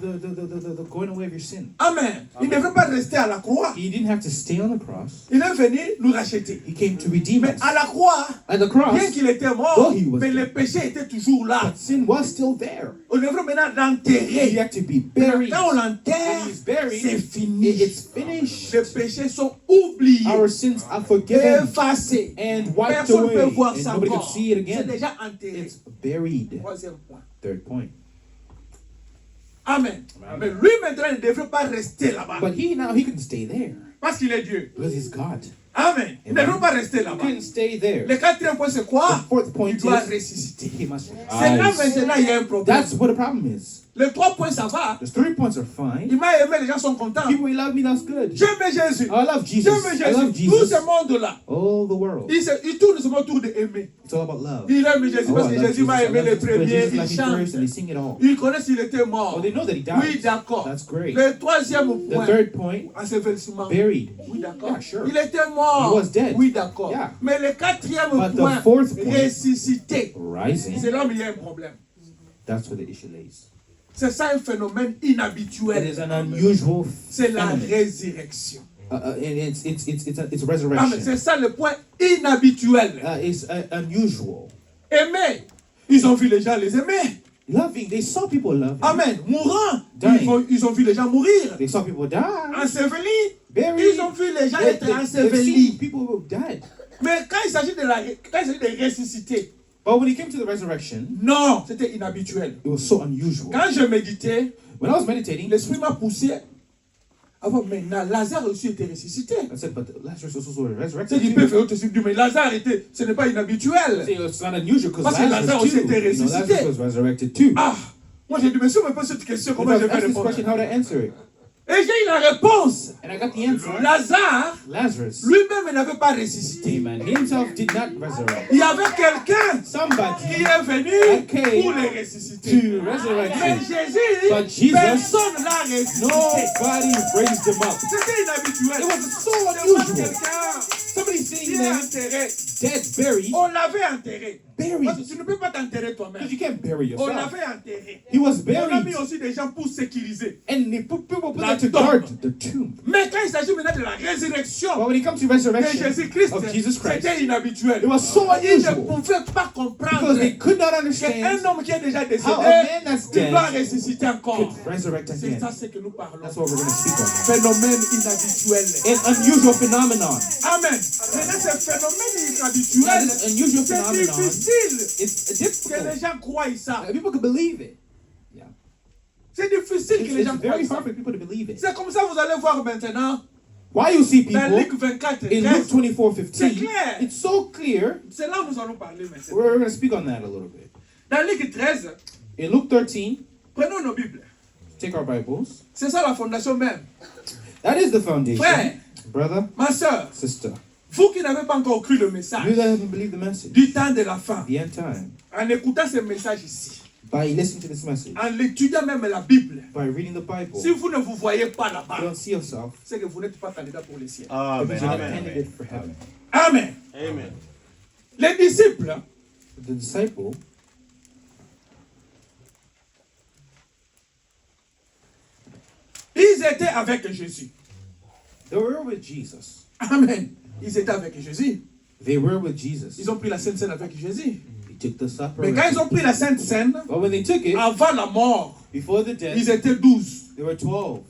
going away of your sin. Amen. Il ne devrait pas rester à la croix. He didn't have to stay on the cross. Il est venu nous racheter. He came to redeem Mais us. à la croix, At the cross, bien qu'il était mort, though he was mais le dead, péché était toujours là. but sin was still there. On devrait maintenant He l'enterrer. had to be buried. Quand on l'enterre, When he's buried, c'est fini. it's finished. Les péchés sont oubliés, Our sins are forgiven effacés. and wiped Personne ne peut away, voir and ça nobody could encore. see it C'est again. déjà enterré. It's buried. Troisième point. Third point. Amen. Mais lui maintenant, il ne devrait pas rester là-bas. But he couldn't stay there Parce qu'il est Dieu. because he's God. Amen. Il ne devrait pas rester He là-bas. couldn't stay there. Le quatrième point, c'est quoi? The fourth point Il doit is ressusciter. he must C'est là rise. maintenant, il y a un problème. That's what the problem is. Les 3 points, ça va. The 3 points are fine. Il m'a aimé, les gens sont contents. People, you love me, that's good. J'aime Jésus. I love Jesus. J'aime I love Jésus. Tout Jesus. ce monde-là, All the world. il tourne seulement autour d'aimer. It's all about love. Il aime Jésus Oh, parce I que love Jésus Jesus. m'a I aimé love les Jesus because premiers. Jesus Il loved me first, and chante. they sing it all. Ils connaissent qu'il était mort. Oh, they know that he died. Oui, d'accord. That's great. Le 3e The point, 3rd point, ensevelissement. buried. Oui, d'accord. Yeah, sure. Il était mort. He was dead. Oui, d'accord. Yeah. Mais le 4e But the point, 4th point, ressuscité. rising. C'est là où il y a un problème. That's where the issue lays. C'est ça un phénomène It inhabituel. is an unusual C'est la phenomenon. résurrection. And it's Ah, mais resurrection. c'est ça le point inhabituel. It's unusual. Aimer. Ils ont vu les gens les aimer. Loving, they saw people loving. Amen. Mourant. Dying. Ils ont vu les gens mourir. They saw people die. Ensevelis. Buried. Ils ont vu les gens They- être they've seen ensevelis. people who died. Mais quand il s'agit de ressusciter, But when it came to the resurrection, non, c'était inhabituel. it was so unusual. Quand je méditais, When I was meditating, l'esprit m'a poussé. Avant, maintenant, Lazare aussi était ressuscité. I said, but Lazarus was also C'est resurrected. du too. peu fait autre chose, mais Lazare était, ce n'est pas inhabituel. See, it's not unusual because Parce que Lazare Lazarus aussi too. était You know, ressuscité. Lazarus was resurrected too. Ah, moi j'ai dit, mais si on me pose cette question, comment Because je I've vais asked this répondre? question, how to answer it. Et j'ai eu la réponse. And I got the answer. Lazare, Lazarus, lui-même, n'avait pas ressuscité. amen, himself did not resurrect. Il y avait quelqu'un qui Somebody est venu came pour les ressusciter. to resurrect Mais him. Jésus, But Jesus, personne l'a ressuscité. Nobody raised him up. C'était inhabituel. It was so Je vois unusual. quelqu'un Somebody qui seeing est them enterré. dead, buried, On l'avait enterré. buried. Parce que tu ne peux pas t'enterrer toi-même. Because you can't bury On yourself. l'avait enterré. He was On a mis buried. aussi des gens pour sécuriser. And they put people put La that to tombe. guard the tomb. Mais quand il s'agit maintenant de la résurrection But when it comes to de resurrection Jésus-Christ, of Jesus Christ, c'était inhabituel. it was so Ils ne unusual pouvaient pas comprendre because they could not qu'un understand homme qui est déjà how a décédé, man that's il va dead ressusciter encore. could resurrect C'est again. ça ce que nous parlons. That's what we're going to speak on. Phénomène inhabituel. An unusual phenomenon. Amen. Maintenant, ce phénomène Now, inhabituel, this unusual c'est phenomenon, difficile it's que les difficult. gens croient ça. People could believe it. Yeah. C'est difficile que les It's gens croient very ça. hard for people to believe it. C'est comme ça, vous allez voir maintenant, Why you see dans people Luc 24, in 13, Luke 24:15, C'est clair. it's so clear. c'est là où nous allons parler maintenant. We're going to speak on that a little bit. Dans Luc 13, In Luke 13, prenons nos Bibles. take our Bibles. C'est ça la fondation même. That is the foundation. Frère, Brother, ma soeur, sister, vous qui n'avez pas encore cru le you message that haven't believed the message, du temps de la fin, the end time, en écoutant ce message ici, by listening to this message, en étudiant même la Bible, by reading the Bible, si vous ne vous voyez pas you là-bas, don't see yourself, c'est que vous n'êtes pas candidat pour les cieux. because you're not candidate for heaven. Amen. Amen. Les disciples, The disciple, ils étaient avec Jésus. they were with Jesus. Amen. Ils étaient avec Jésus. They were with Jesus. Ils ont pris la Sainte Seine avec Jésus. They took the supper. Mais quand ils ont pris la Sainte Seine, But when they took it, avant la mort, before the death, ils étaient 12. there were 12.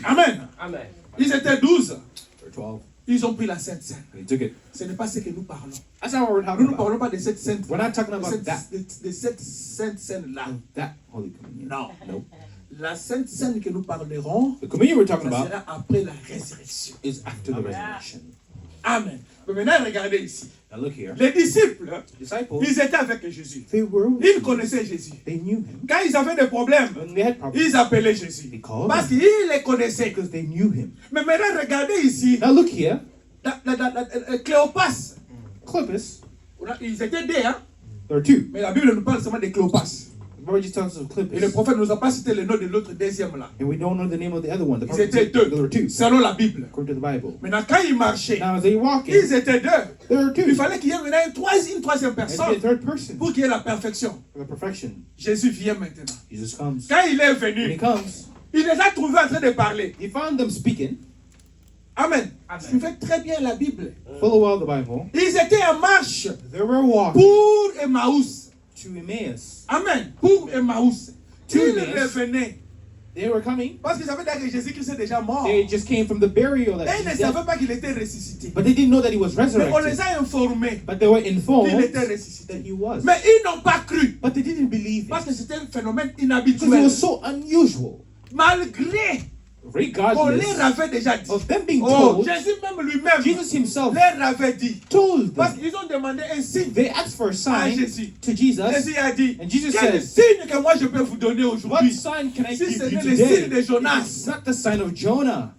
Amen. Amen. Ils étaient 12. There were 12. Ils ont pris la Sainte Seine. They took it. Ce n'est pas ce que nous parlons. That's not what we're Nous talking ne about. parlons pas de cette Sainte We're not talking about that. de cette Sainte Seine-là. That Holy Communion. Non. Nope. La Sainte Seine que nous parlerons, The communion we're talking ça about sera après la résurrection. is after the resurrection. Amen. Mais maintenant, regardez ici. Now look here. Les disciples, Disciples, ils étaient avec Jésus. they were with Ils Jesus. connaissaient Jésus. They knew him. Quand ils avaient des problèmes, When they had problems, ils appelaient Jésus. they called Parce him qu'ils les connaissaient. because they knew him. Mais maintenant, regardez ici. Now look here. Cléopas, Cleopas, ils étaient deux, hein? there are two. Mais la Bible nous parle seulement de Cléopas. The Bible just tells us of Et le Cleopas. prophète ne nous a pas cité le nom de l'autre deuxième là. And we don't know the name of the other one. The Ils prophet étaient said deux, there were two, selon la Bible. according to the Bible. Maintenant, quand ils marchaient, Now as they walk in, ils étaient deux. there are two. Il fallait qu'il y ait maintenant une troisième And be a personne third person pour qu'il y ait la perfection. for the perfection. Jésus vient maintenant. Jesus comes. Quand il est When he venu, comes, il les a trouvés en train de parler. he found them speaking. Amen. Amen. Suivez très bien la Bible. Follow well the Bible. Ils étaient en marche They were walking pour Emmaüs. to Emmaus. Amen. Pour Emmaüs. To Ils Emmaus. revenaient. They were coming. Parce qu'ils savaient que Jésus-Christ est déjà mort. They just came from the burial that Et ils ne he died. savaient pas qu'il était ressuscité. But they didn't know that he was Mais on les resurrected. a informés But they were qu'il informed était that ressuscité. he was. Mais ils n'ont pas cru. But they didn't believe Parce it. que c'était un phénomène Because it inhabituel. was so unusual. Malgré On regardless leur avait déjà dit. of them being Oh, told, Jésus même lui-même Jesus himself leur avait dit. told Parce them. qu'ils ont demandé un signe They asked for a à sign Jésus. to Jesus, Jésus a dit, and Jesus quel said, signe que moi je peux vous donner what aujourd'hui? sign can I Si give ce you n'est le signe today? de Jonas. It's not the sign of Jonah.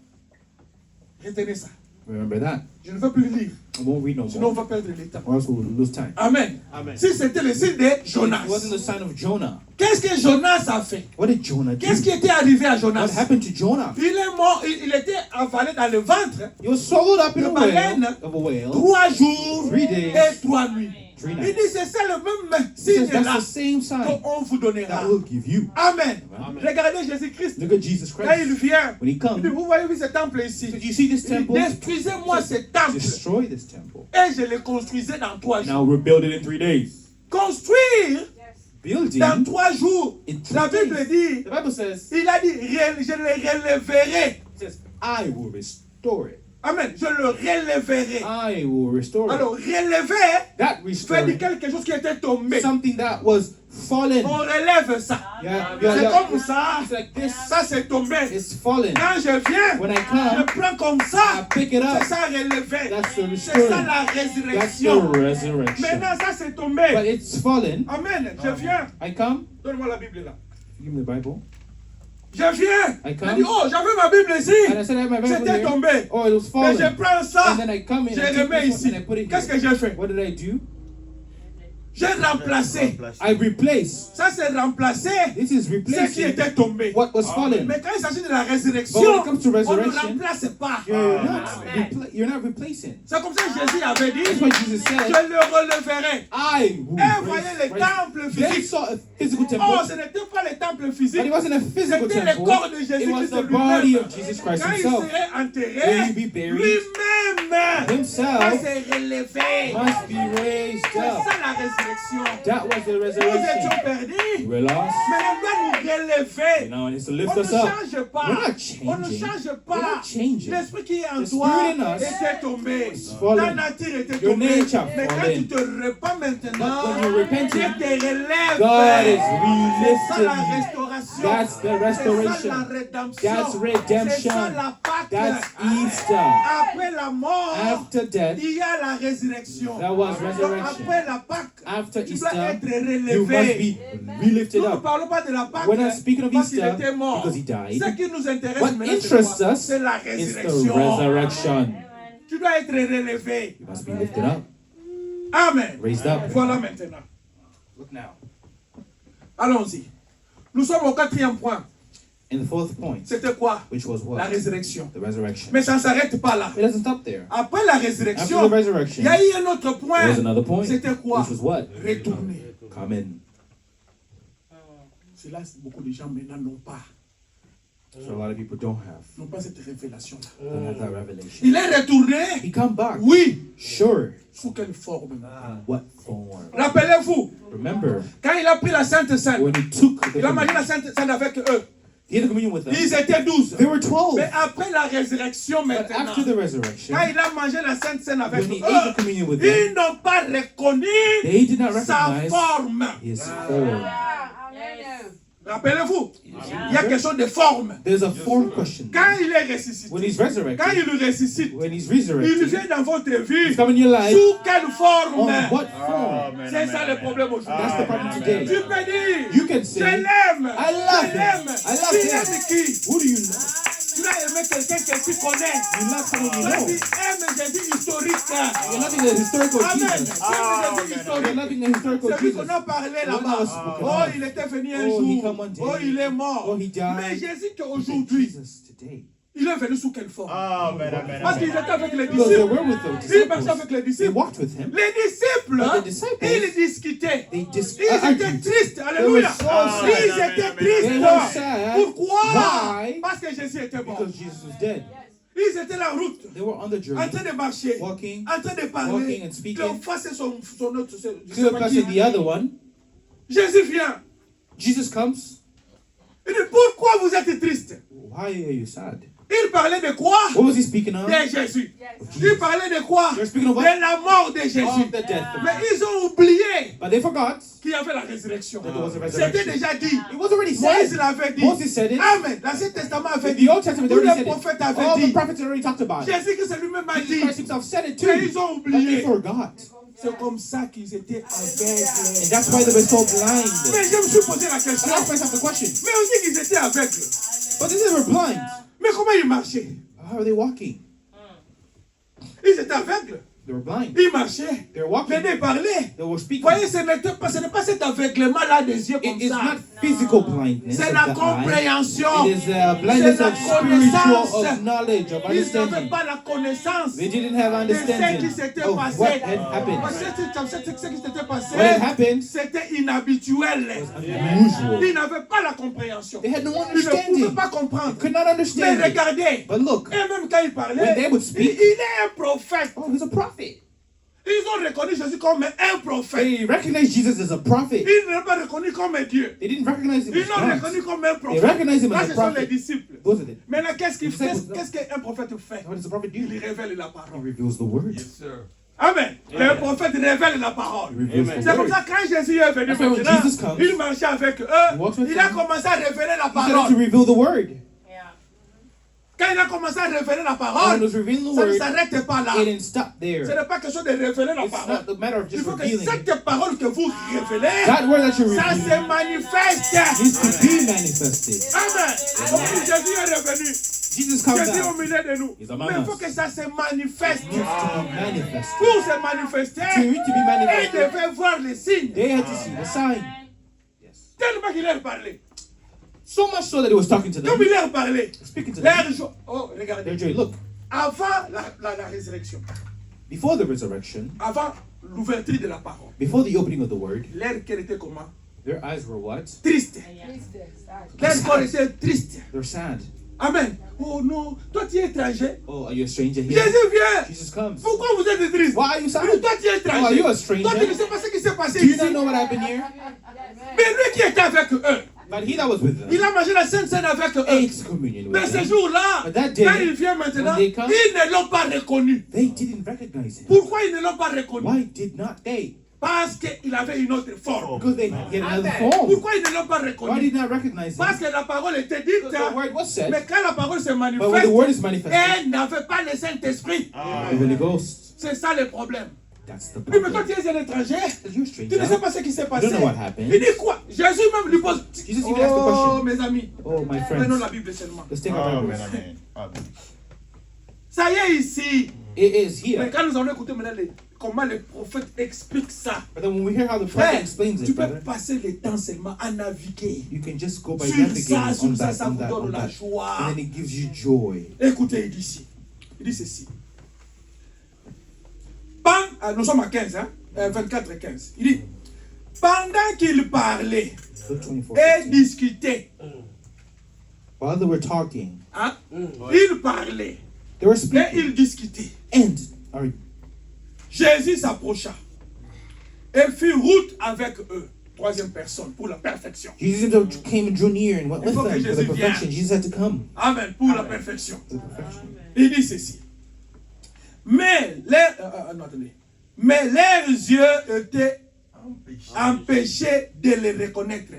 Retenez ça. Remember that. Je ne veux plus lire. I won't read no Sinon on more, va perdre le temps. or else we'll lose time. Amen. Si c'était le signe de Jonas. It wasn't the sign of Jonah. Qu'est-ce que Jonas a fait? What did Jonah do? Qu'est-ce qui était arrivé à What Jonas? happened to Jonah? Il est mort, il était avalé dans le ventre He was swallowed up in Le a whale, baleine. of a whale. 3 jours 3 days. et 3 nuits. 3 Il nights. dit c'est ça le même He says signe là that's the same sign qu'on vous donnera. that will give you. Amen. Amen. Regardez Jésus-Christ. Look at Jesus Quand Christ. il vient, When he il dit, comes, vous voyez ce temple ici. so you see this Il dit, temple? détruisez-moi ce temple Destroy this temple. et je le construisais dans 3 jours. Now rebuild it in 3 days. Construire Building dans 3 jours. in La 3 Bible days. dit, The Bible says, il a dit, je le relèverai. it says, I will restore it. Amen. Je le relèverai. I will restore it. Alors, relever That fait restoring dire quelque chose qui était tombé. something that was fallen. On relève ça. Yeah, C'est yeah, comme yeah. ça. It's like this. Ça, c'est tombé. It's fallen. Quand je viens, When I je come, prends comme I ça. pick it up. C'est ça relevé. That's the C'est ça restoring. la That's the résurrection. resurrection. Maintenant, ça, c'est But tombé. it's fallen. Amen. Je viens. I come. Donne-moi la Bible là. Give me the Bible. Je viens. I Il come. dit, oh, j'avais ma Bible And I ici. said I have my Bible C'était there. tombé. Oh, it was Mais je fallen. prends ça. And then I come in Je and take remets this one ici. and I put it Qu'est-ce here. que j'ai fait? What did I do? J'ai remplacé. I replaced. Ça, c'est remplacer This is ce qui replacing était tombé. what was fallen. Mais quand il s'agit de la But when résurrection, it comes to on ne resurrection, remplace pas. you're not replacing. C'est comme ça que Jésus avait dit, That's what Jesus je said. le releverai. I will Et voyez le raise- temple They physique. saw a physical Oh, temple, ce n'était pas le temple but physique. it wasn't a physical C'était le temple. corps de It Jésus was Christ the body lui-même. of Jesus Christ Quand il himself. serait When enterré, he be buried, lui-même va himself se relever. must be raised C'est up. ça la résurrection. That was the Nous resurrection. étions perdus, We're lost. mais il doit nous relever. Now it needs to On lift ne us up. change pas. We're not On ne changing. change We're pas. not changing. L'esprit qui est en The toi spirit in us était tombé. fallen. Ta nature était Your tombée. nature Mais quand fallen. tu te repens maintenant, But when you're repenting, Dieu te relève. God is C'est ça la relifting you. restauration. That's the C'est ça la restoration. rédemption. That's redemption. C'est ça la Pâque. That's Easter. Après la mort, After death, il y a la résurrection. that was Donc, resurrection. après la Pâque, After tu dois Easter, être you must relevé. be lifted Nous ne up. parlons pas de la Pâque We're not speaking of parce qu'il Easter était mort. because he died. Ce qui nous intéresse What maintenant, interests c'est quoi? us C'est la is the résurrection. resurrection. Tu dois être relevé. You must be lifted up, Amen. raised up. Voilà maintenant. Look now. Allons-y. Nous sommes au 4e point. In the fourth point, C'était quoi? which was La what? résurrection. The resurrection. Mais ça ne s'arrête pas là. It doesn't stop there. Après la After résurrection, the resurrection, il y a eu un autre there point. was another point, C'était quoi? which was what? Retourner. Come in. C'est là que beaucoup de gens maintenant n'ont pas. So a lot of people don't have. N'ont pas cette révélation-là. Don't have that revelation. Il est retourné. He come back. Oui. Sure. Sous quelle forme? What form? Rappelez-vous, Remember, quand il a pris la Sainte Seine, when he took the il a mangé la communion, Sainte Seine avec eux. he had the communion with them. Ils étaient 12. They were 12. Mais après la résurrection But maintenant, after the resurrection, quand il a mangé la Sainte Seine avec when he eux, ate the communion with them, ils n'ont pas reconnu they did not sa recognize forme. his form. Rappelez-vous, il y a quelque chose de forme. There's a form question. Quand il est ressuscité, When he's quand resurrected, il ressuscite, when he's il resurrected, vient dans votre vie. he's come in your life. Sous quelle forme? On what form? C'est ça le problème aujourd'hui. That's the problem today. Tu peux dire, You can je say, l'aime, I love je l'aime. him. I love Tu him. aimes qui? Who do you know? Tu as aimé quelqu'un que tu connais. You love someone you Toi, know. tu aimes Jésus historique. You're loving the historical Amen. Jesus. Tu aimes Jésus You're historique. loving the historical C'est lui Jesus. qu'on a parlé The one that là-bas. was spoken Oh, of. il était venu un Oh, he jour. come one day. Oh, il est mort. Oh, he died. Mais Jésus But qu'aujourd'hui, Jesus today. il est venu sous quelle forme? Amen, amen, Parce qu'ils amen. étaient avec les Because they disciples. were with the Ils marchaient disciples. avec les They disciples. walked with him. Les disciples, But the disciples, ils discutaient. They just Ils étaient argued. tristes. They Alléluia. were so sad. Ils étaient They tristes. were sad. Pourquoi? Why? Parce que Jésus était mort. Because Jesus was dead. Ils étaient la route, They were on the en journey, train de marcher, walking. en train de parler. Walking and speaking. Cléophas et son autre, je sais Cleopas pas qui. and the other one. Jésus vient. Jesus comes. Il dit, pourquoi vous êtes tristes? Why are you sad? Il parlait de quoi? What was he speaking of? De Jésus. Yes. Il parlait de quoi? They're speaking of De what? la mort de Jésus. Of the death. Mais ils ont oublié But they forgot. qu'il y avait la résurrection. That there was a C'était resurrection. déjà dit. It was already Moïse said. l'avait dit. Moses said it. Amen. L'Ancien Testament avait In dit. the Old Testament, they Tous already les said prophètes it. avaient All the dit. prophets already talked about it. Jésus Christ lui-même a Jesus dit. Christ himself said it too. Mais ils ont But they oublié. forgot. C'est comme ça qu'ils étaient And aveugles. that's why they were so Mais blind. je me suis posé la And question. I asked myself the question. Mais on dit qu'ils étaient aveugles. But they were blind. Mais comment ils marchaient? How are they walking? Ils étaient aveugles. They were blind. Ils marchaient. They were walking. Venez parler. They were speaking. Voyez, ce n'est pas cet aveuglement-là des yeux comme It is ça. not physical blindness C'est of la the eye. compréhension. It is blindness C'est la of spiritual, connaissance. of knowledge, of Ils n'avaient understanding. pas la connaissance They didn't have de ce qui understanding s'était of passé. what had happened. Parce que ce qui s'était passé, What had happened c'était inhabituel. unusual. Ils n'avaient pas la compréhension. They had no Ils ne pouvaient understanding. pas comprendre. Could not Mais understand it. regardez, But look, et même quand il parlait, when they would il speak, est un prophète. oh, he's a prophet. Ils ont reconnu Jésus comme un prophète. They recognized Jesus as a prophet. Ils ne l'ont pas reconnu comme un Dieu. They didn't recognize him Ils as l'ont God. reconnu comme un They prophète. recognized him Là, as ce a sont les prophet. disciples. Those are the. Maintenant, qu'est-ce Disciples. qu'un prophète fait? What does the prophet Il do? révèle la He parole. reveals the word. Amen. Le prophète révèle la parole. He reveals the C'est comme word. ça quand Jésus est venu That's why when maintenant, Jesus comes, il marchait avec eux. walks with Il a them. commencé à révéler la He started to parole. reveal the word. Quand il a commencé à révéler la And when parole, he was revealing the ça ne word, s'arrête pas là. it didn't stop Ce there. n'est pas question de révéler la It's parole. not the matter of Il just faut que revealing. cette parole que vous révélez, That word that you're ça revealing se manifeste. needs to be manifested. Amen. Comme si Jésus est revenu. Jesus comes Jésus est au out. milieu de nous. He's among Mais il us. faut que ça se manifeste. Needs to be manifested. Pour se manifester, For it to be il manifested, devait voir les signes. they had to see the sign. Yes. Tellement qu'il leur parlait. So much so that he was talking to them. Comme il leur parlait. Speaking to Leur them. joie. Oh, regardez. Their joy. Look, Avant la résurrection, before the resurrection, avant l'ouverture de la parole, before the opening of the word, leur cœur était comment? their eyes were what? Triste. Leur corps était triste. They're sad. Amen. Oh non, toi tu es étranger. Oh, are you a stranger here? Jésus vient. Jesus comes. Pourquoi vous êtes triste? Why are you sad? Toi tu es Oh, are étranger. you a stranger? Toi tu ne sais pas ce qui s'est passé Do you ici. not know what happened here? Mais lui qui était avec eux, But he that was with them il a mangé la Sainte Seine avec eux. ate communion Mais with ce them. jour-là, But that day, quand il vient maintenant, when they come, ils ne l'ont pas reconnu. They didn't recognize him. Pourquoi ils ne l'ont pas reconnu? Why did not they? Parce qu'il avait une autre forme. Because they had another form. Pourquoi ils ne l'ont pas Why reconnu? did not recognize Parce him? que la parole était dite, Because the word was said, mais quand la parole se but when the manifeste, word is manifested, elle n'avait pas le Saint-Esprit. the Holy Ghost. C'est ça le problème. That's the Oui, mais toi problem. tu es un étranger. You're a Tu ne sais stranger. pas ce qui s'est You passé. don't know what happened. Il dit quoi? Jésus même lui pose. Jesus even asked the Oh, question. mes amis, Oh, my prenons la friends, Bible seulement. let's take our Bibles. Ça y est ici. It is Mais here. quand nous allons écouter maintenant comment le prophète explique ça, But then when we hear how the prophet frère, explains tu it, peux brother, passer le temps seulement à naviguer. you can just go by Sur navigating ça, on sur ça, that, ça on vous that, on donne la that. joie. And then it gives you joy. Écoutez, il dit ici. Il dit ceci. Nous sommes à 15, hein? 24 et 15. Il dit, pendant qu'il parlait Luke 24, et 16. discutait, While they were talking, hein? Il parlait they were et speaking. il discutait. And or, Jésus s'approcha et fit route avec eux. Troisième personne, pour la perfection. Jesus himself came and drew near and went with Il faut que them for the Jésus perfection. vienne. Jesus had to come Amen, pour la perfection. for the perfection. Il dit ceci. Mais leurs yeux étaient empêchés de le reconnaître.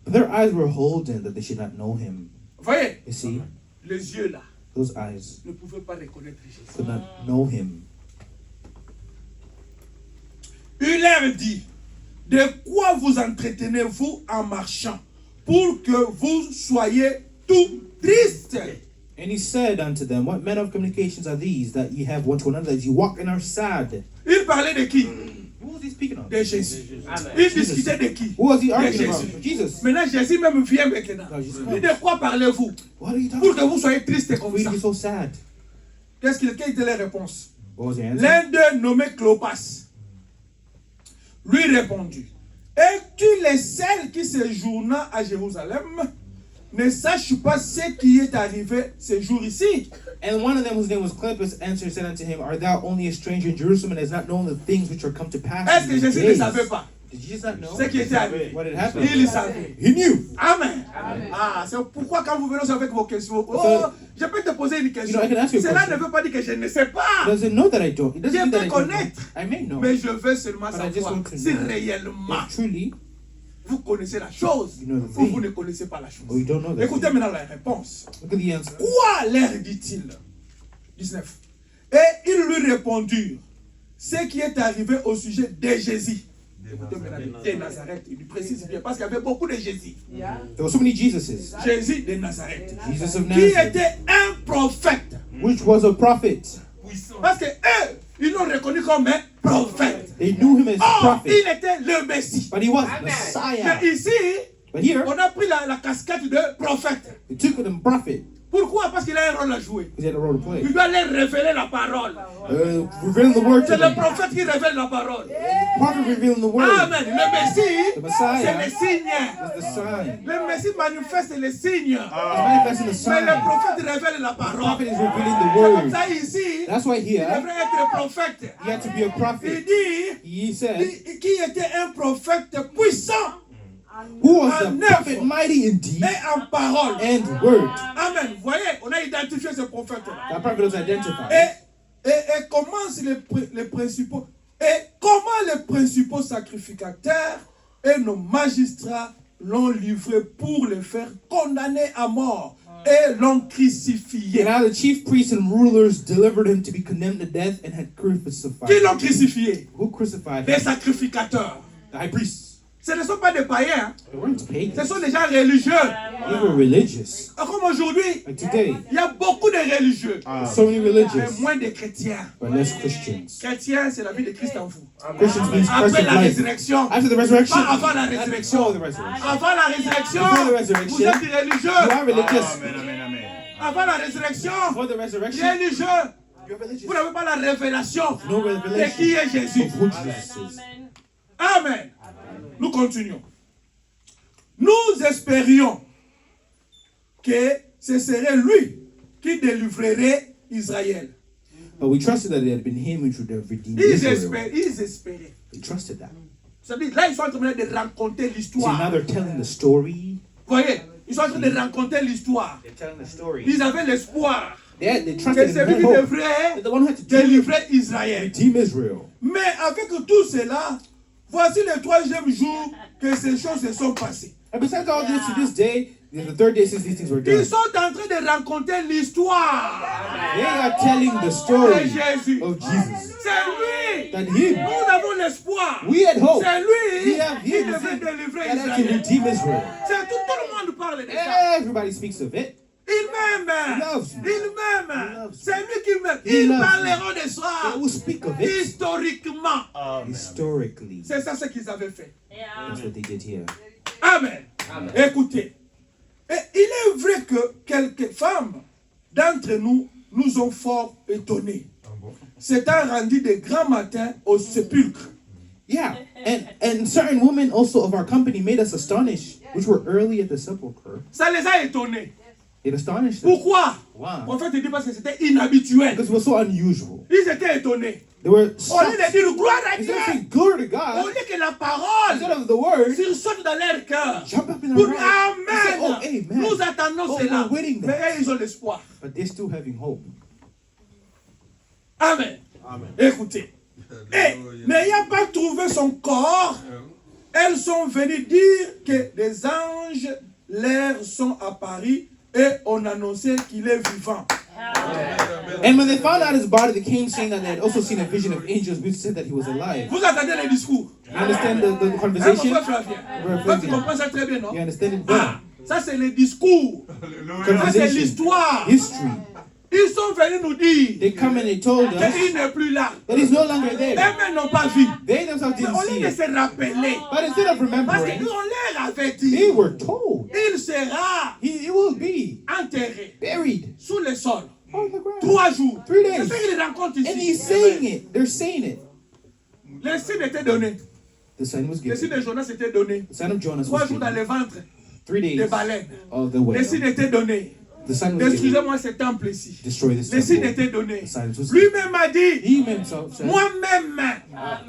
But their eyes were holden that they should not know him. Vous voyez, You see, les yeux là those eyes ne pouvaient pas reconnaître Jésus. could not know him. Il leur dit, de quoi vous entretenez-vous en marchant pour que vous soyez tout tristes? And he said unto them, What manner of communications are these that ye have one to another as you walk and are sad? Il parlait de qui? Who was he speaking of? De Jésus. Il discutait de qui? Who was he De arguing Jésus. about? Jesus. Maintenant, Jésus même vient maintenant. No, Jesus Il dit, de quoi parlez-vous? What are you Pour talking que about? vous soyez tristes comme Why ça. are you so sad? Quelle était la réponse? What was the answer? L'un d'eux, nommé Clopas, lui répondit, es-tu le seul qui séjourna à Jérusalem ne sache pas ce qui est arrivé ce jour ici? And one of them, whose name was Cleopas, answered and said unto him, Art thou only a stranger in Jerusalem, and has not known the things which are come to pass Est-ce in que these Jésus ne days? savait pas? Did Jesus not know ce qui était arrivé. what had happened? Il savait. He knew. Amen. Ah, c'est pourquoi quand vous venez avec vos questions, je peux te poser une question. I can ask you a Cela question. ne veut pas dire que je ne sais He pas. doesn't know that I don't. It doesn't Je mean that peux I don't know. connaître. I may know. Mais je veux seulement But I just savoir want to si know réellement if truly vous connaissez la chose You know the ou thing. vous ne connaissez pas la chose. or you don't know that. Écoutez maintenant la réponse. Look at the answer. Quoi leur dit-il? 19. Et ils lui répondirent ce qui est arrivé au sujet de Jésus. Écoutez maintenant, de Nazareth. Il lui précise bien parce qu'il y avait beaucoup de Jésus. There were so many Jesuses. Jésus de Nazareth. Jesus of Qui Nazareth, était un prophète. which was a prophet. Parce que eux, ils l'ont reconnu comme un prophète. They knew him as a Or, prophet, il était le Messie. but he was Mais Messiah. ici, But here, on a pris la casquette de prophète. they took him prophet Pourquoi? Parce qu'il a un rôle à jouer. because he had a role to play. Il doit leur révéler la parole. Revealing the word to C'est le them. prophète qui révèle la parole. Prophet revealing the word. Amen. Le Messie, The Messiah c'est le signe. is the sign. Le Messie manifeste les signes. He's manifesting the Mais sign. le prophète révèle la The prophet parole. is revealing the C'est comme word. ça ici, That's why il here devrait être prophète. he had to be a Il prophet. dit He said, qui était un prophète puissant who was en a prophet œuvre mighty in deed et en parole. and word. Amen. Vous voyez, on a identifié ce prophète-là. That prophet was identified. Et comment les principaux sacrificateurs et nos magistrats l'ont livré pour le faire condamner à mort et l'ont crucifié. And now the chief priests and rulers delivered him to be condemned to death and had crucified Qui l'ont him. crucifié? Who crucified Les him? sacrificateurs. The high priests. Ce ne sont pas des païens, They weren't ce pagans. sont des gens religieux. They were religious. Comme aujourd'hui, Like today, il y a beaucoup de religieux, there's so many mais religious, moins de chrétiens. but less Christians. Chrétien, c'est la vie de Christ en vous. Christians means Christ Après of la life. résurrection, After the resurrection, pas avant la résurrection. before the resurrection. Avant la résurrection, Before the vous resurrection, êtes you religieux. are religious. Avant la résurrection, Before the resurrection, religieux. you're religious. Vous n'avez pas la révélation No de qui revelation est Jésus. of who Jesus is. Amen. Nous continuons. Nous espérions que ce serait lui qui délivrerait Israël. But we trusted that it had been him who should have redeemed Ils Israel. espéraient. We trusted that. C'est-à-dire, là, ils sont en train de raconter See, now l'histoire. they're telling the story. Vous voyez, ils sont en train de raconter l'histoire. They're telling the story. Ils avaient l'espoir They que trusted in c'est lui that qui hope. devrait The one who had to deliver, délivrer Israël. redeem Israel. Mais avec tout cela, voici le troisième jour que ces choses se sont passées. And besides all this, to this day, the third day since these things were done, Ils sont en train de raconter l'histoire they are telling the de story Jésus. of Jesus. C'est lui. That him, Nous avons l'espoir. we had hope. C'est lui We have qui him devait délivrer that had to Israël. redeem Israel. C'est tout le monde parle de ça. Everybody speaks of it. Il m'aime. He loves me. Il m'aime. He loves me. C'est lui qui m'aime. He Ils loves me. parleront de They ça will speak of it historiquement. historically. C'est ça ce qu'ils avaient fait. That's what they did here. Amen. Écoutez. Et il est vrai que quelques femmes d'entre nous nous ont fort étonnés. S'étant rendues de grand matin au sépulcre. Yeah, and certain women also of our company made us astonished, which were early at the sepulchre. Ça les a étonnés. It astonished them. Pourquoi? Why? Le prophète dit parce que c'était inhabituel. Because it was so unusual. Ils étaient étonnés. They were Au lieu de shocked. dire gloire à Dieu, Instead of saying glory to au God, lieu que la parole instead of the word, sursaute dans leur cœur. jump up in Pour their heart. They say, Amen. oh, amen. Nous attendons Oh, cela. we're waiting Mais there. eux, ils ont l'espoir. But they're still having hope. Amen. Écoutez. Et n'ayant pas trouvé son corps, elles sont venues dire que des anges leur sont apparus et on annonçait qu'il est vivant. And when they found out his body, they came saying that they had also seen a vision of angels which said that he was alive. Vous entendez les discours? You understand the Hein, mon conversation? frère Flavien? Toi, tu comprends ça très bien, non? You understand it Ah, well? ça, c'est le discours. Ça, c'est Conversation, l'histoire. history. Ils sont venus nous dire They come and they told us qu'il n'est plus là. that he's no longer there. Eux-mêmes n'ont pas vu. They themselves Mais didn't au see lieu de it. se rappeler, But instead of parce remembering, qu'on leur avait they dit, were told il sera he will be enterré buried sous le sol on the ground. 3 jours. 3 C'est days. ce qu'il raconte And he's ici. saying it. They're saying it. Le signe était donné. The sign was Le signe given. de Jonas était donné. The sign of Jonas 3 was jours dans given. le ventre 3 des days baleines. of the Le whale. signe était donné. The sign was given. Destruisez-moi ce temple ici. Destroy this Le signe temple. était donné. The sign was Lui-même a dit, He himself said, moi-même,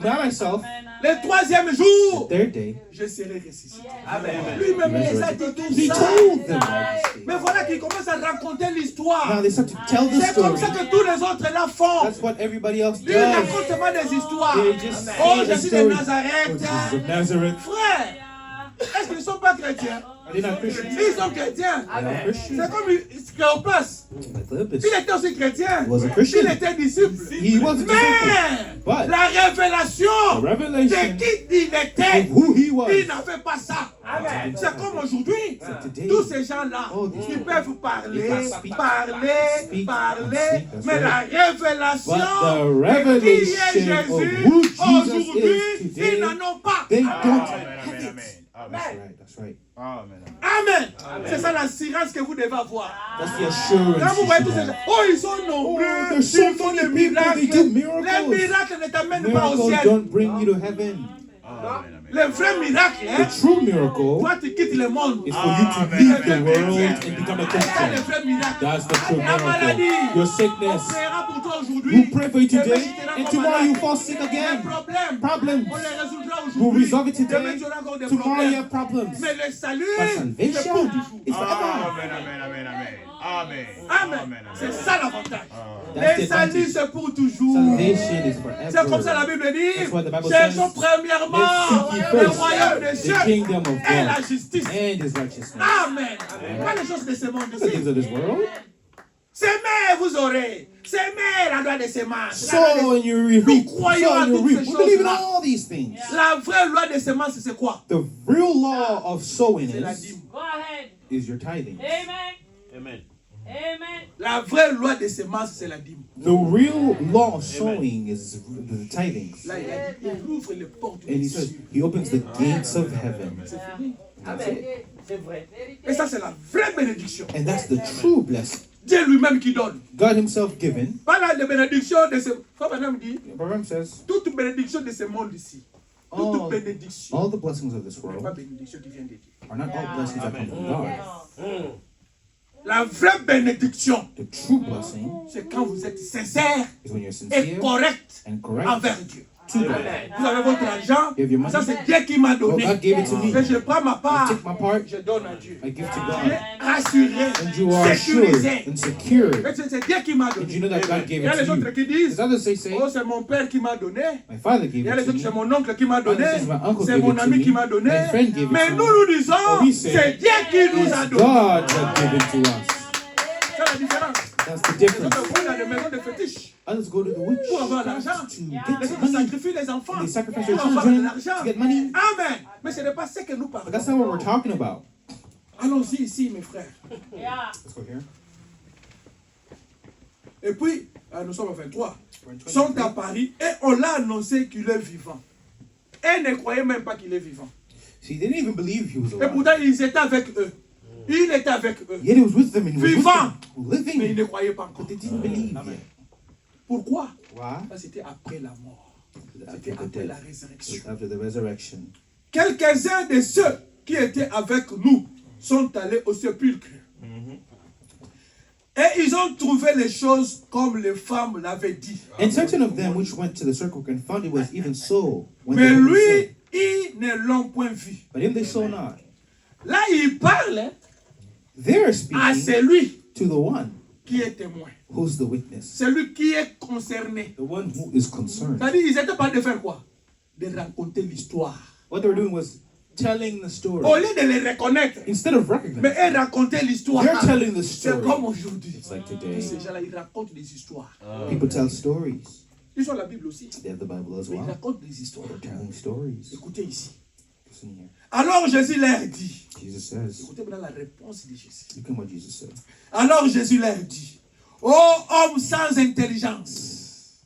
not myself, le troisième jour, third day, je serai ressuscité. Lui-même les a dit tout he ça. told them all these things. Mais voilà qu'il commence à raconter Now l'histoire. they start to tell the C'est comme story. ça que tous les autres là font. That's what everybody else Lui, il does. raconte seulement des histoires. They just Oh, say the Jésus de story. Nazareth. Oh, Jesus of Nazareth. Frère, est-ce qu'ils ne sont pas chrétiens? Are they not Christians? Ils sont chrétiens. They are Christians. C'est comme Cléopas. Like Cleopas. Il était aussi chrétien. He was a Christian. Il était disciple. He was a disciple. Mais But la révélation the revelation de qui il of était, who he was. il n'avait pas ça. C'est comme aujourd'hui. Today, Tous ces gens-là, Oh, these ils people. peuvent parler, They can speak, parler, parler, that's mais la right. révélation But the de qui est revelation Jésus, of who Jesus aujourd'hui, is today, ils n'en ont pas. they don't Amen, have amen, it. amen. Amen. That's right, that's right. Amen. Amen. C'est ça l'assurance que vous devez avoir. That's the assurance Quand vous you voyez tous should ces gens, have. oh, ils sont nombreux, Oh, there's so ils font many des people, they miracles. do miracles. Les miracles ne t'amènent pas au Miracles ciel. don't bring you to heaven. Amen. Le vrai miracle, The hein, true miracle toi tu quittes le monde. is for you to Amen. leave the Amen. world Amen. and become a C'est ça le Christian. vrai miracle. That's the true La maladie, miracle. Your on sickness. priera pour toi aujourd'hui. We'll pray for you Demain, today, tu seras and comme tomorrow you malade. fall sick Les again. problèmes, Problems. on les résoudra We'll aujourd'hui. resolve it Demain, today. tu auras encore des Tomorrow you problèmes. have problems. Mais le salut, But c'est pour salvation toujours. is forever. Amen, amen, amen, amen. Amen. Amen. C'est ça l'avantage. That's Le the salut, advantage. c'est pour toujours. Salvation is C'est comme ça la forever. Bible dit. That's what the Bible Cherchons says. premièrement Let's seek ye le first royaume des the cieux kingdom of et la God justice. and his righteousness. Amen. Pas les choses de ce monde The things ici. of this world. Semez, vous aurez. Semez la loi des semences. La loi Sow des- and you reap. Nous croyons Sow à and you toutes reap. ces We believe in choses-là. all these things. La vraie loi des semences, c'est quoi? The real law of sowing C'est la is dîme. Go ahead. your tithing. Amen. Amen. Amen. La vraie loi des semences, c'est la dîme. The real law of sowing is the tithings. Là, il a dit, il ouvre les portes And he des says, cieux. he opens the gates of heaven. C'est fini. That's it. C'est vrai. Et ça, c'est la vraie bénédiction. And that's the true blessing. Dieu lui-même qui donne. God himself given. Pas la bénédiction de ce... Frère Branham dit, Abraham says, toute bénédiction de ce monde ici, toute all, bénédiction, all the blessings of this n'est pas world bénédiction qui vient de Dieu. are not all blessings that come from God. La vraie bénédiction, The true blessing c'est quand vous êtes sincère is when you're et sincere correct and correct envers Dieu. to God. Vous avez votre argent, You have your money. ça c'est Dieu qui m'a Well, donné. God gave it to me. Et je prends ma I part, take my part, je donne à Dieu. I give to Tu es God. rassuré, And you are assured sécurisé. and secure. Et c'est Dieu qui m'a And donné. you know that God Il gave y a it les to autres you. qui disent, There's others they say, oh c'est mon père qui m'a donné. my father Il gave y a it les to autres, c'est me. mon oncle qui m'a donné. Others says my uncle C'est gave mon it to ami me. qui m'a donné. My friend gave it Mais to nous, me. nous disons, But we say, c'est Dieu qui nous a It's donné. God that gave it to us. C'est la différence. That's the Les difference. autres vont dans des maisons de fétiches Others go to the witch pour avoir l'argent. to Les get autres money. sacrifient les enfants They sacrifice their pour avoir de children l'argent. to get money. Amen. Mais ce n'est pas ce que nous But parlons. that's not what we're talking about. Allons-y ici, mes frères. Yeah. Let's go here. Et puis, nous sommes en 23. We're in Ils sont 23. à Paris et on l'a annoncé qu'il est vivant. Et ne croyaient même pas qu'il est vivant. See, they didn't even believe he was Et alive. pourtant, ils étaient avec eux. Il était avec eux. Yet he was with them and he was with Vivant. them, Mais ils living. ne croyaient pas encore. But they didn't believe yet. Pourquoi? Why? Ça, c'était après la mort. After C'était the après la death, résurrection. after the resurrection. Quelques-uns de ceux qui étaient avec nous sont allés au sépulcre. Et ils ont trouvé les choses comme les femmes l'avaient dit. And certain of them which went to the sepulchre and found it was even so. When Mais the woman lui, said, ils ne l'ont point vu. but him they saw not. Là, il parle They're à speaking celui to the one qui est témoin. who's the witness, Celui qui est concerné. the one who is concerned. C'est-à-dire, ils n'étaient pas de faire quoi? De raconter l'histoire. What they were doing was telling the story. Au lieu de les reconnaître, Instead of mais recognizing, eux raconter l'histoire. they're telling the C'est story. comme aujourd'hui. It's like Tous today. ces gens-là, ils racontent des histoires. People tell stories. Ils ont la Bible aussi. They have the Bible as Mais ils well. racontent des histoires. They're telling stories. Écoutez ici. Listen here. Alors Jésus leur dit. Jesus says, Écoutez maintenant la réponse de Jésus. look at what Jesus said. Alors Jésus leur dit. Ô homme sans intelligence.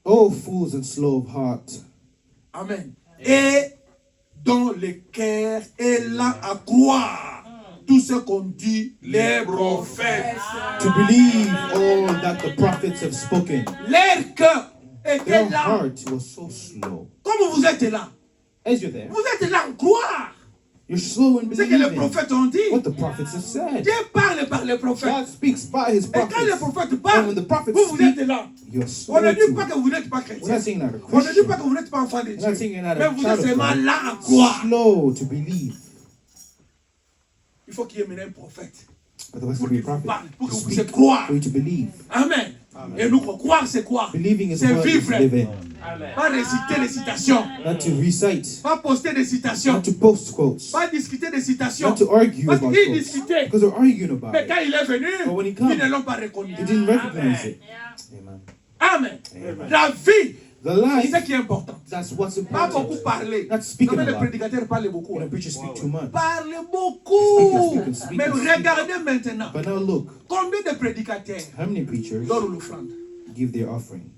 Oh, fools and slow of heart, Amen. Et dont le cœur est là à croire tout ce qu'ont dit les prophètes. to believe all that the prophets have spoken. Leur cœur était Their là. heart was so slow. Comme vous êtes là. As you're there, Vous êtes là à croire. You're slow in Ce que les believing prophètes ont dit. what the prophets have said. Dieu parle par les prophètes. God speaks by his Et quand les prophets. prophètes And parlent, when the prophets vous speak, êtes là. you're On slow ne dit to pas it. que vous n'êtes pas We're chrétien. not saying you're not a On ne dit Christian. pas que vous n'êtes pas enfant de We're not saying Dieu. you're not Mais a vous child êtes of seulement God. là à croire. Slow to believe. Il faut qu'il y ait maintenant un prophète But there has to pour be a qu'il vous prophet parle, pour to que vous puissiez speak croire. for you to believe. Amen. Et nous croire, c'est quoi? Believing is C'est what is vivre. living. Pas réciter des citations. Not to recite. Pas poster des citations. Not to post quotes. Pas discuter des citations. Not to argue Parce about qu'ils quotes. discutaient. Because they're arguing about Mais it. quand il est venu, But when he comes, ils ne l'ont pas reconnu. They didn't recognize it. Amen. Amen. Amen. La vie, The c'est ce life, qui est important. that's what's Pas beaucoup important. parler. Not speaking Non, mais a les lot. prédicateurs parlent beaucoup. You know, preachers speak too much. Parlez beaucoup. Speak. Mais regardez maintenant. But now look, Combien de prédicateurs how many preachers donnent l'offrande? give their offering?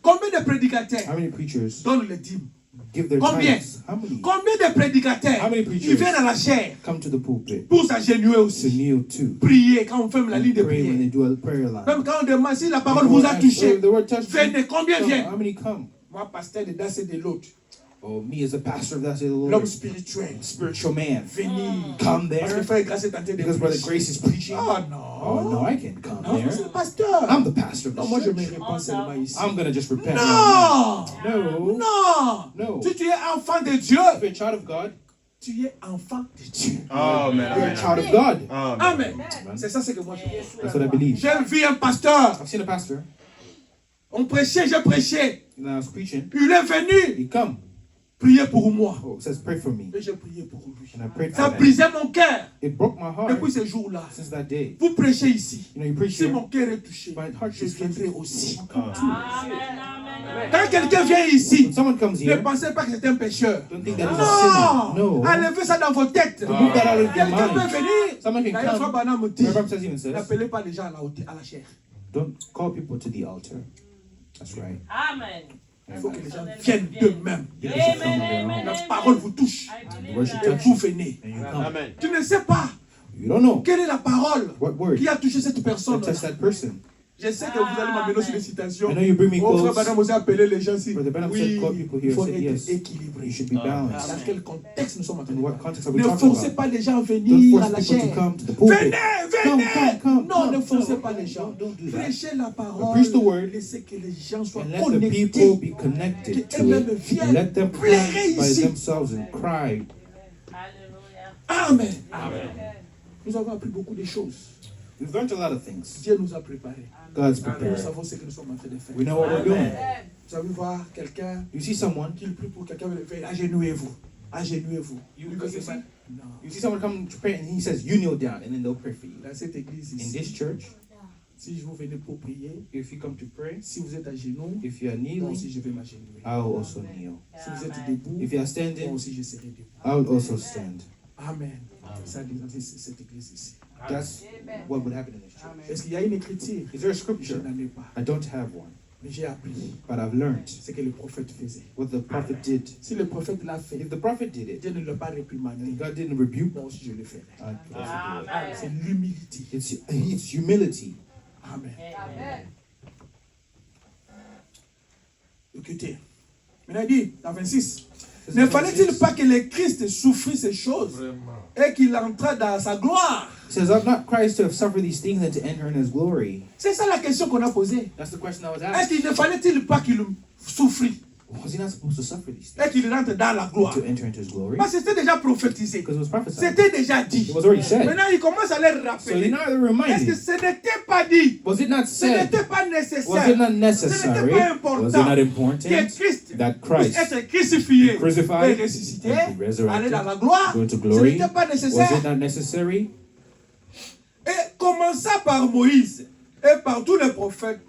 Combien de prédicateurs How many preachers donnent le dîme? give their Combien? tithes? How many Combien de prédicateurs How many preachers? qui viennent à la chair come to the pulpit pour s'agenouiller to aussi? kneel to? Prier quand on ferme la ligne de Pray when they prière. do a prayer line. Même quand on demande si la parole vous a touché. The word touch Venez, combien come. vient? How many come? Moi, pasteur de Dassé de l'autre. Oh, me as a pastor of that say the L'homme Lord, spirituel. spiritual man. Venir. Come Parce que there frère Grace est tenté de because Brother prêcher. Grace is preaching. Oh Oh non. no, I can't come Non, c'est there. le pasteur. I'm the pastor of Non, the moi je me church. répands seulement ici. I'm gonna just repent. Non. No. Non. No. Si tu es enfant de Dieu, If you're a child of God, tu es enfant de Dieu. Amen. you're a Amen. child of God. Amen. Amen. C'est ça ce que moi je pense. That's what I believe. J'ai vu un pasteur. I've seen a pastor. On prêchait, j'ai prêché. And I was preaching. Il est venu He come. prier pour moi. Oh, it says pray for me. Et j'ai prié pour lui. And I prayed Ça for him. brisait mon cœur. It broke my heart Depuis ce jour-là, since that day. vous prêchez ici. You know, you preach Si here. mon cœur est touché, My heart je is viendrai aussi. Amen. Quand quelqu'un vient ici, When someone comes ne here, pensez pas que c'est un pécheur. don't think that he's a sinner. Non! No. Enlevez ça dans vos têtes. Move that out of your Quelqu'un peut mind. venir. Someone can D'ailleurs, Frère come. Branham me dit, Reverend says even says, n'appelez pas les gens à la chair. don't call people to the altar. That's right. Amen. Il faut que les gens viennent d'eux-mêmes. Amen. La parole vous touche. The word should Et touch vous you. venez. And you come. Amen. Tu ne sais pas You don't know quelle est la parole what word qui a touché cette personne. that touched that person. Je sais que vous allez m'amener sur les citations. I know you bring me Oh, Frère quotes. Branham, vous avez appelé les gens ici. Brother Branham Oui, said, call people here. il faut Said, être yes. équilibré. You should be balanced. Dans quel contexte nous sommes en train In de what parler? context are we Ne talking forcez about? pas les gens à Don't venir à force la people to chair. come to the pulpit. Venez. Non, ne forcez No, pas les gens. don't do that. Prêchez la parole. Preach the word. Laissez que les gens soient And let the connectés. people be connected to Qu'elles-mêmes it. viennent And let them pleurer cry by ici. themselves and cry. Hallelujah. Amen. Nous avons appris beaucoup de choses. We've learned a lot of things. Dieu nous a préparés. God's Nous prepared. savons ce que nous sommes en train de faire. We know what we're doing. Vous allez voir quelqu'un You see someone, qui prie pour quelqu'un, il fait agenouillez-vous. Agenouillez-vous. You- Lui, you c'est see- pas- Non. you see someone come to pray and he says, you kneel down, and then they'll pray for you. Dans cette église In ici, this church, si je vous venez pour prier, if you come to pray, si vous êtes à genoux, if you are moi kneeling, aussi je vais m'agenouiller. I'll also kneel. Si vous êtes debout, If you are moi standing, aussi je serai debout. I'll also stand. Amen. Ça dit dans cette église ici. That's what would happen in this church. Est-ce qu'il y a une écriture? Is there a Je scripture? n'en ai pas. I don't have one, Mais j'ai appris but I've learned ce que le prophète faisait. what the prophet did. Si le prophète l'a fait, If the prophet did it, Dieu ne l'a pas réprimandé. and God didn't rebuke, Moi aussi je le ferai. I'd also do it. C'est l'humilité. It's humility. Amen. Écoutez. Maintenant, il dit, dans 26. Ne fallait-il pas que le Christ souffrit ces choses et qu'il entra dans sa gloire? It says, ought not Christ to have suffered these things and to enter in his glory? C'est ça la question qu'on a posée. That's the question I was Est-ce asked. qu'il ne fallait-il pas qu'il souffrit Was he not supposed to suffer these things et qu'il rentre dans la gloire? to enter into his glory? Parce que c'était déjà prophétisé. Because it was prophesied. C'était déjà dit. It was already said. Maintenant, il commence à les So rappeler. now they're Est-ce que reminded. ce n'était pas dit? Was it not Ce said? n'était pas Was nécessaire. it not Ce necessary? n'était pas important. Was it not Que important Christ that puisse Christ être crucifié crucified et ressuscité, and be resurrected, aller dans la gloire? go to Ce glory? n'était pas Was nécessaire. it not necessary? Et commença par Moïse et par tous les prophètes,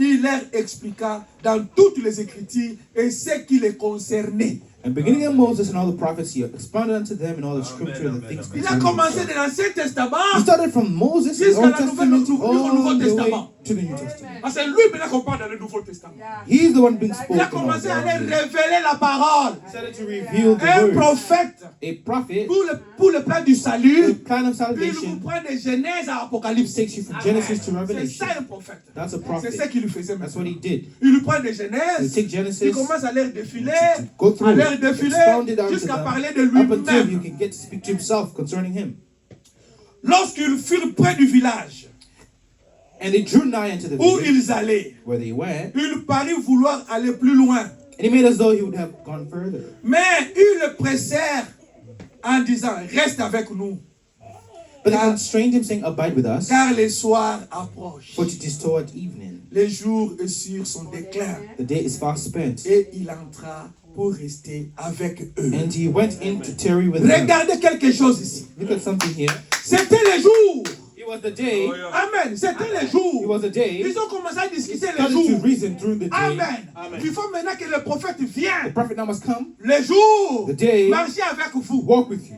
il leur expliqua dans toutes les Écritures et ce qui les concernait. And beginning of Moses and all the prophets, he expounded unto them in all the scripture the things Il a concerning commencé himself. de l'Ancien Testament He started from Moses, the jusqu'à Old la Nouvelle, Testament, au Nouveau all the way Testament. to the New Testament. Parce que lui, maintenant qu'on parle dans le Nouveau Testament, He's the one being spoken il a of. commencé à aller révéler la parole. He started to reveal the Un word. prophète A prophet, pour le plan du salut, the plan of puis il vous salvation, prend de Genèse à Apocalypse. takes you from Genesis to C'est Revelation. ça un prophète. That's a C'est prophet. ça qu'il faisait That's maintenant. what he did. Il lui prend de You Genèse, take il Genesis, commence à leur défiler, go à through leur it, défiler, expound it out to jusqu'à them, parler de up until you lui-même. can get to speak to himself concerning him. Lorsqu'ils furent près du village And they drew nigh unto the où village ils allaient, where they went, il parut vouloir aller plus loin. and he made as though he would have gone further. Mais ils le pressèrent en disant, reste avec nous, But they constrained him, saying, Abide with us, car les soirs approchent. for it is toward evening. Les jours est sur son déclin. The day is fast spent. Et il entra pour rester avec eux. And he went in to tarry with them. Regardez quelque chose ici. Look at something here. C'était les jours. It was the day. Amen. C'était les It jours. was a day. Ils ont commencé à discuter les Started to jours. reason through the day. Amen. Il faut maintenant que le prophète The vienne. prophet now must come, Les jours. The day. Marcher avec vous. walk with you.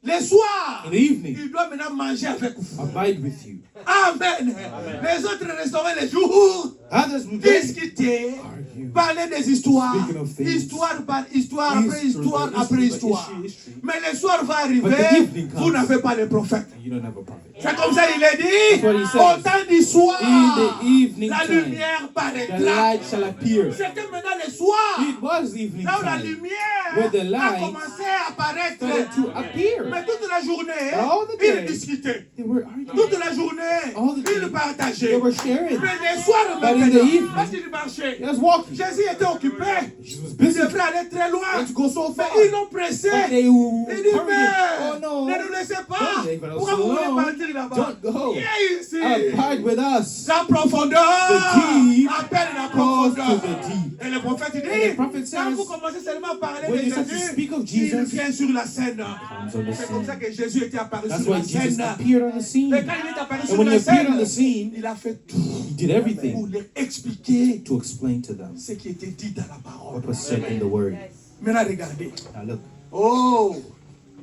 Les soirs. In the evening, Il doit maintenant manger avec vous. abide with you. Amen. Les autres resteraient les jours. Others will then Discuter. argue. Parler des histoires. Speaking of things. Histoire par histoire, après History histoire, by après history, histoire. history. Mais le soir va But the arriver. evening comes. Vous n'avez pas le prophète. You don't have a prophet. C'est comme ça il est dit. That's what he says. Au temps du soir, In the evening la time, lumière the paraîtra. light shall appear. C'était maintenant le soir. It was evening Là où la time. lumière Where the a light commencé à apparaître. started to appear. Mais toute la journée, All the ils day. discutaient. They were arguing. Toute la journée, All the day. ils partageaient. They were sharing. Mais les soirs But in the maintenant, evening, parce qu'ils marchaient, He was walking. Jésus était occupé. She was Il busy. devrait aller très loin. Had to go so Mais far. ils l'ont pressé. But they Il dit, hurried. mais Oh no. ne nous laissez pas. Don't leave us Pourquoi vous voulez alone. partir là-bas? Don't go. Viens ici. Abide with us. La profondeur The deep appelle la calls to profondeur. the deep. Et le prophète And the dit, prophet quand says, vous commencez seulement à parler when de you start to Jésus, speak of il Jesus, vient sur la scène. comes on the C'est comme ça scene. que Jésus était apparu That's sur why la Jesus scène. appeared on the scene. Et quand il est apparu And sur when he la appeared on the scène, scene, il a fait tout he did pour everything leur expliquer to explain to them ce qui était dit dans la parole. what was said in the word. Maintenant, regardez. Now look, Oh,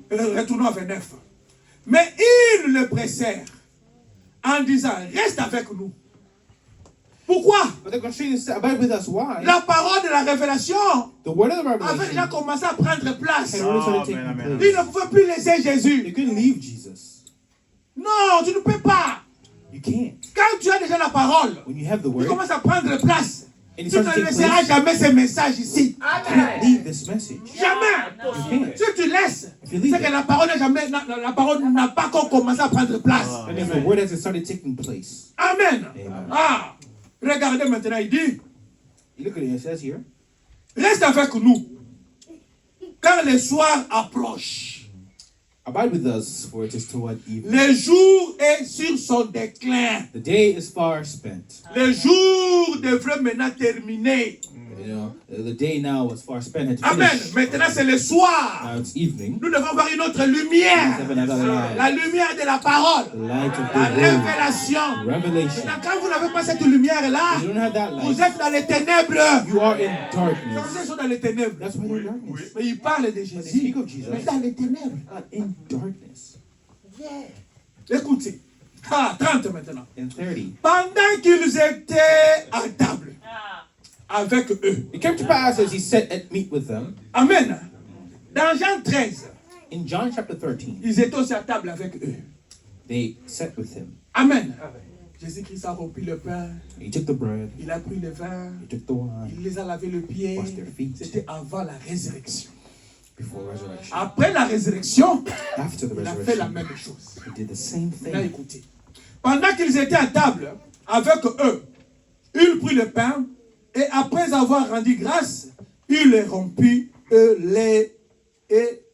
retournons à 29. Mais ils le pressèrent en disant, reste avec nous. Pourquoi? but the constraint is to abide with us. Why? La parole de la révélation The word of the avait déjà revelation commencé à prendre place. had already started Amen, taking amen. Ils place. ne pouvaient plus laisser Jésus. You couldn't leave Jesus. Non, tu ne peux pas. You can't. Quand tu as déjà la parole, When you have the il word, commence à prendre place. And Tu it starts ne to take laisseras place. jamais ces messages ici. you can't leave this message. Jamais. You can't. Si tu laisses, If you leave c'est que it, la parole la parole n'a pas encore commencé à prendre place. that means the word hasn't started taking place. Amen. Amen. Ah, regardez maintenant, il dit, You look at it, it says here, reste avec nous. Quand le soir approche, abide with us, for it is toward evening. le jour est sur son déclin. The day is far spent. Le jour devrait maintenant terminer. You know, the day now was far spent. Had to Amen. finish. Maintenant, c'est le soir. Now it's evening. Nous devons avoir une autre lumière. Let's have another light. La lumière de la parole. The light of La the word. révélation. Revelation. Maintenant, quand vous n'avez pas cette lumière-là, You don't have that vous light. êtes dans les ténèbres. You are in C'est comme ça darkness. qu'ils sont dans les ténèbres. That's why you're in darkness. Mais il parle de They Jésus. speak of Jesus. Mais dans les ténèbres. Not in darkness. Écoutez. Ah, 30 maintenant. In 30. Pendant qu'ils étaient à table avec eux. It came to pass as he sat at meat with them. Amen. Dans Jean 13, In John chapter 13, ils étaient aussi à table avec eux. they sat with him. Amen. Jésus-Christ a rompu le pain, He took the bread, il a pris le vin, he took the wine il les a lavé le pied. Washed their feet. C'était avant la résurrection. before resurrection. Après la résurrection, After the il a fait la resurrection, même chose. he did the same Là, thing. écoutez. Pendant qu'ils étaient à table avec eux, il prit le pain et après avoir rendu grâce, il les rompit et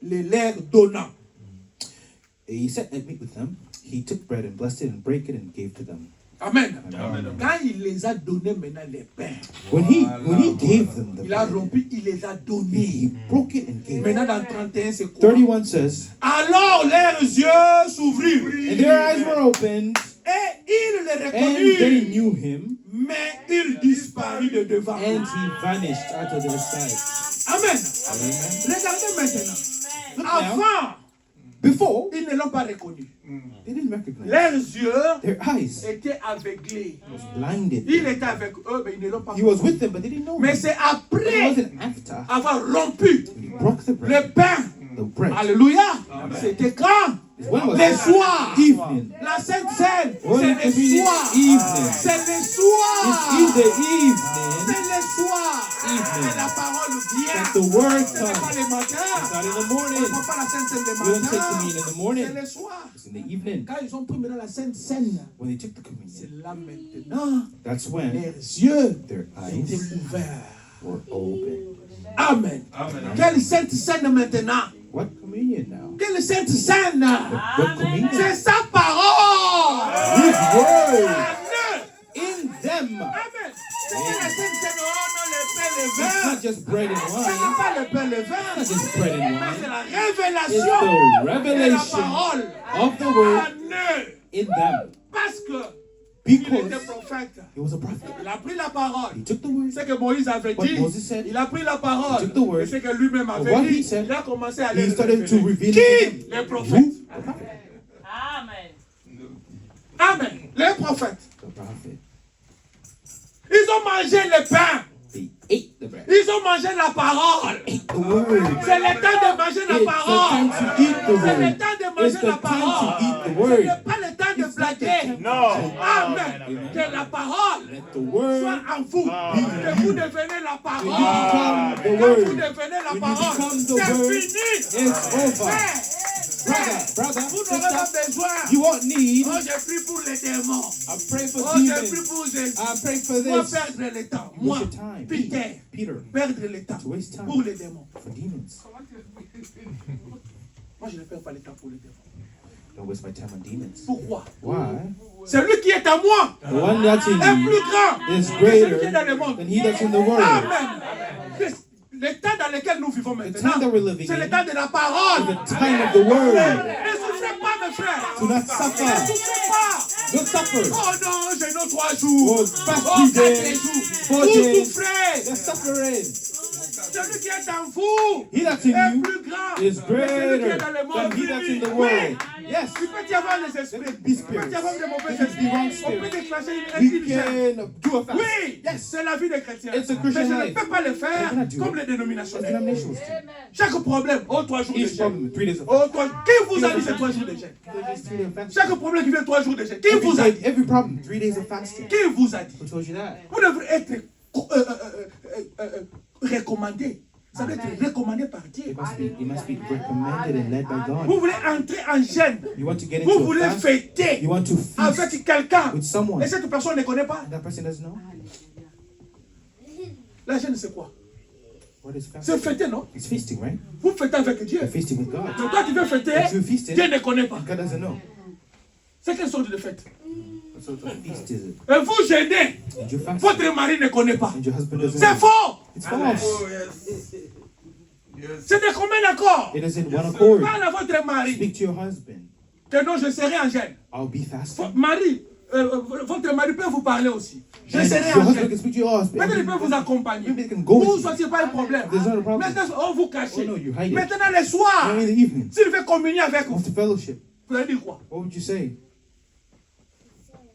les leur donna. He sat at meat with them. He took bread and blessed it and brake it and gave to them. Amen. Amen. Quand il les a donné maintenant les pains, When he gave them the il a bread, rompu, il les a he donnés. broke it and gave it. Maintenant dans 31, c'est quoi? 31 says, Alors leurs yeux s'ouvrirent and their eyes were opened, et ils le and they reconnurent, knew him, mais il disparut de devant. and he vanished out of their sight. Amen. Amen. Regardez maintenant. Look now. Avant Before, ils ne l'ont pas reconnu. they didn't recognize. Leurs yeux Their eyes étaient aveuglés. was blinded. Il était avec eux, mais ils ne l'ont pas He was reconnu. with them, but they didn't know Mais him. c'est It après wasn't after avoir rompu he broke the le bread. pain. The bread. Alléluia. C'était quand? When was Les it? soirs. Evening. La Sainte Seine, Holy c'est le Communion soir. evening. C'est le It's soir. in the C'est evening le soir. Evening. Et la parole vient. that the word Ce n'est pas comes. le matin. It's not in the On morning. ne prend pas la Sainte Seine le We don't take matin. communion in the morning. C'est le soir. It's in the evening. Quand ils ont pris maintenant la Sainte Seine, When they took the communion, c'est là maintenant. that's when Les yeux their étaient eyes ouverts. were open. Amen. Quelle Sainte Seine maintenant? What communion now? Quelle Sainte Seine? What communion? C'est sa parole. His word Amen. in them. Amen. C'est pas la Sainte Seine, oh non, le pain, le It's vin. not just bread and Ce wine. n'est pas le pain, le vin. It's not just bread and Mais wine. c'est la It's révélation the de la revelation parole. of the word Amen. in them. Parce que il Because était prophète. he was a prophet. Il a pris la parole. He took the word. C'est que Moïse avait What dit. Moses said. Il a pris la parole. He took the word. Et c'est que lui-même avait What dit. he said. Il a commencé à He les started to révéler. reveal Qui? it to Les them. prophètes. Who? The prophet. Amen. Amen. Les prophètes. The prophet. Ils ont mangé le pain. They ate the bread. Ils ont mangé la parole. Ate the word. C'est le temps de manger la It's the parole. time to eat the C'est le word. temps de It's manger the la time parole. to eat the Ce word. n'est pas le temps de It's not the blaguer. time No. Amen. Que la parole Let the word. soit en vous. Que vous devenez la When you parole. become the Quand vous word. devenez la When you parole, become the c'est word, fini. it's over. Brother, Vous n'aurez pas sister, besoin. you won't need. Oh, j'ai pris pour les démons. I pray for Oh, j'ai pris demons. pour Jésus. I pray for Moi, this. perdre le temps. Waste Moi, your time. Peter, Peter, perdre le temps to waste time pour les démons. for demons. Moi, je ne perds pas le temps pour les démons. Don't waste my time on demons. Pourquoi? Why? Celui qui est à moi The one that's in est you plus grand is que celui qui greater est dans le monde. than he that's in the world. Amen. Le temps dans lequel nous vivons The time maintenant, that we're living c'est le in, temps de la parole. the time of the word. Ne souffrez pas, mes frères. Do not Ne suffer. souffrez pas. Don't suffer. Oh non, j'ai nos 3 jours. Oh, fast Oh, 3 4 days, jours. 4 Vous days. souffrez. They're suffering. Celui qui est en vous He that's in est you plus grand is que celui qui greater est dans le monde. than he that's in the Oui. world. Yes. Il peut y avoir les esprits. There could be Il peut y spirits. avoir des mauvais There could be wrong esprits. On peut spirits. déclencher We une gêne. can do a fast. Oui, c'est la vie des chrétiens. It's a Mais Christian je ne life. peux pas le faire I cannot do comme it. les dénominations. As denominations do. Chaque problème, 3 jours de Each jeûne. problem, 3 days of Oh, qui vous a dit c'est 3 jours de jeûne? fast. Chaque problème qui fait 3 jours de jeûne. Qui vous a dit? Every problem, 3 days of fasting. Qui vous a dit? Who told you that? Vous devrez être recommandé. Ça doit être recommandé par Dieu. It must be recommended and led by Vous God. voulez entrer en jeûne. You want to get Vous into a voulez fast. fêter You want to feast avec quelqu'un. with someone. Et cette personne ne connaît pas. And that person doesn't know. La jeûne, c'est quoi? What is C'est fasting? fêter, non? It's feasting, right? Vous fêtez avec Dieu. You're feasting with God. Mais toi, tu veux fêter, But you're feasting, Dieu ne connaît pas. God doesn't know. C'est quelle sorte de fête? What sort of feast is it? Et vous jeûnez, And you fast, votre mari ne connaît pas. and your husband doesn't C'est know. faux. It's false. C'est de combien d'accord? It is in one accord. Parle à votre mari Speak to your husband. que non, je serai en jeûne. I'll be fasting. Mari, votre mari peut vous parler aussi. Je And serai your en husband jeûne. can speak to your husband. Peut-être il peut vous accompagner. Maybe they can go Vous, with ça, you. c'est pas un problème. There's not a problem. Maintenant, on vous cachez. Oh no, you hide it. Maintenant, le soir, Only in the evening. s'il veut communier avec vous, After fellowship, vous allez dire quoi? what would you say?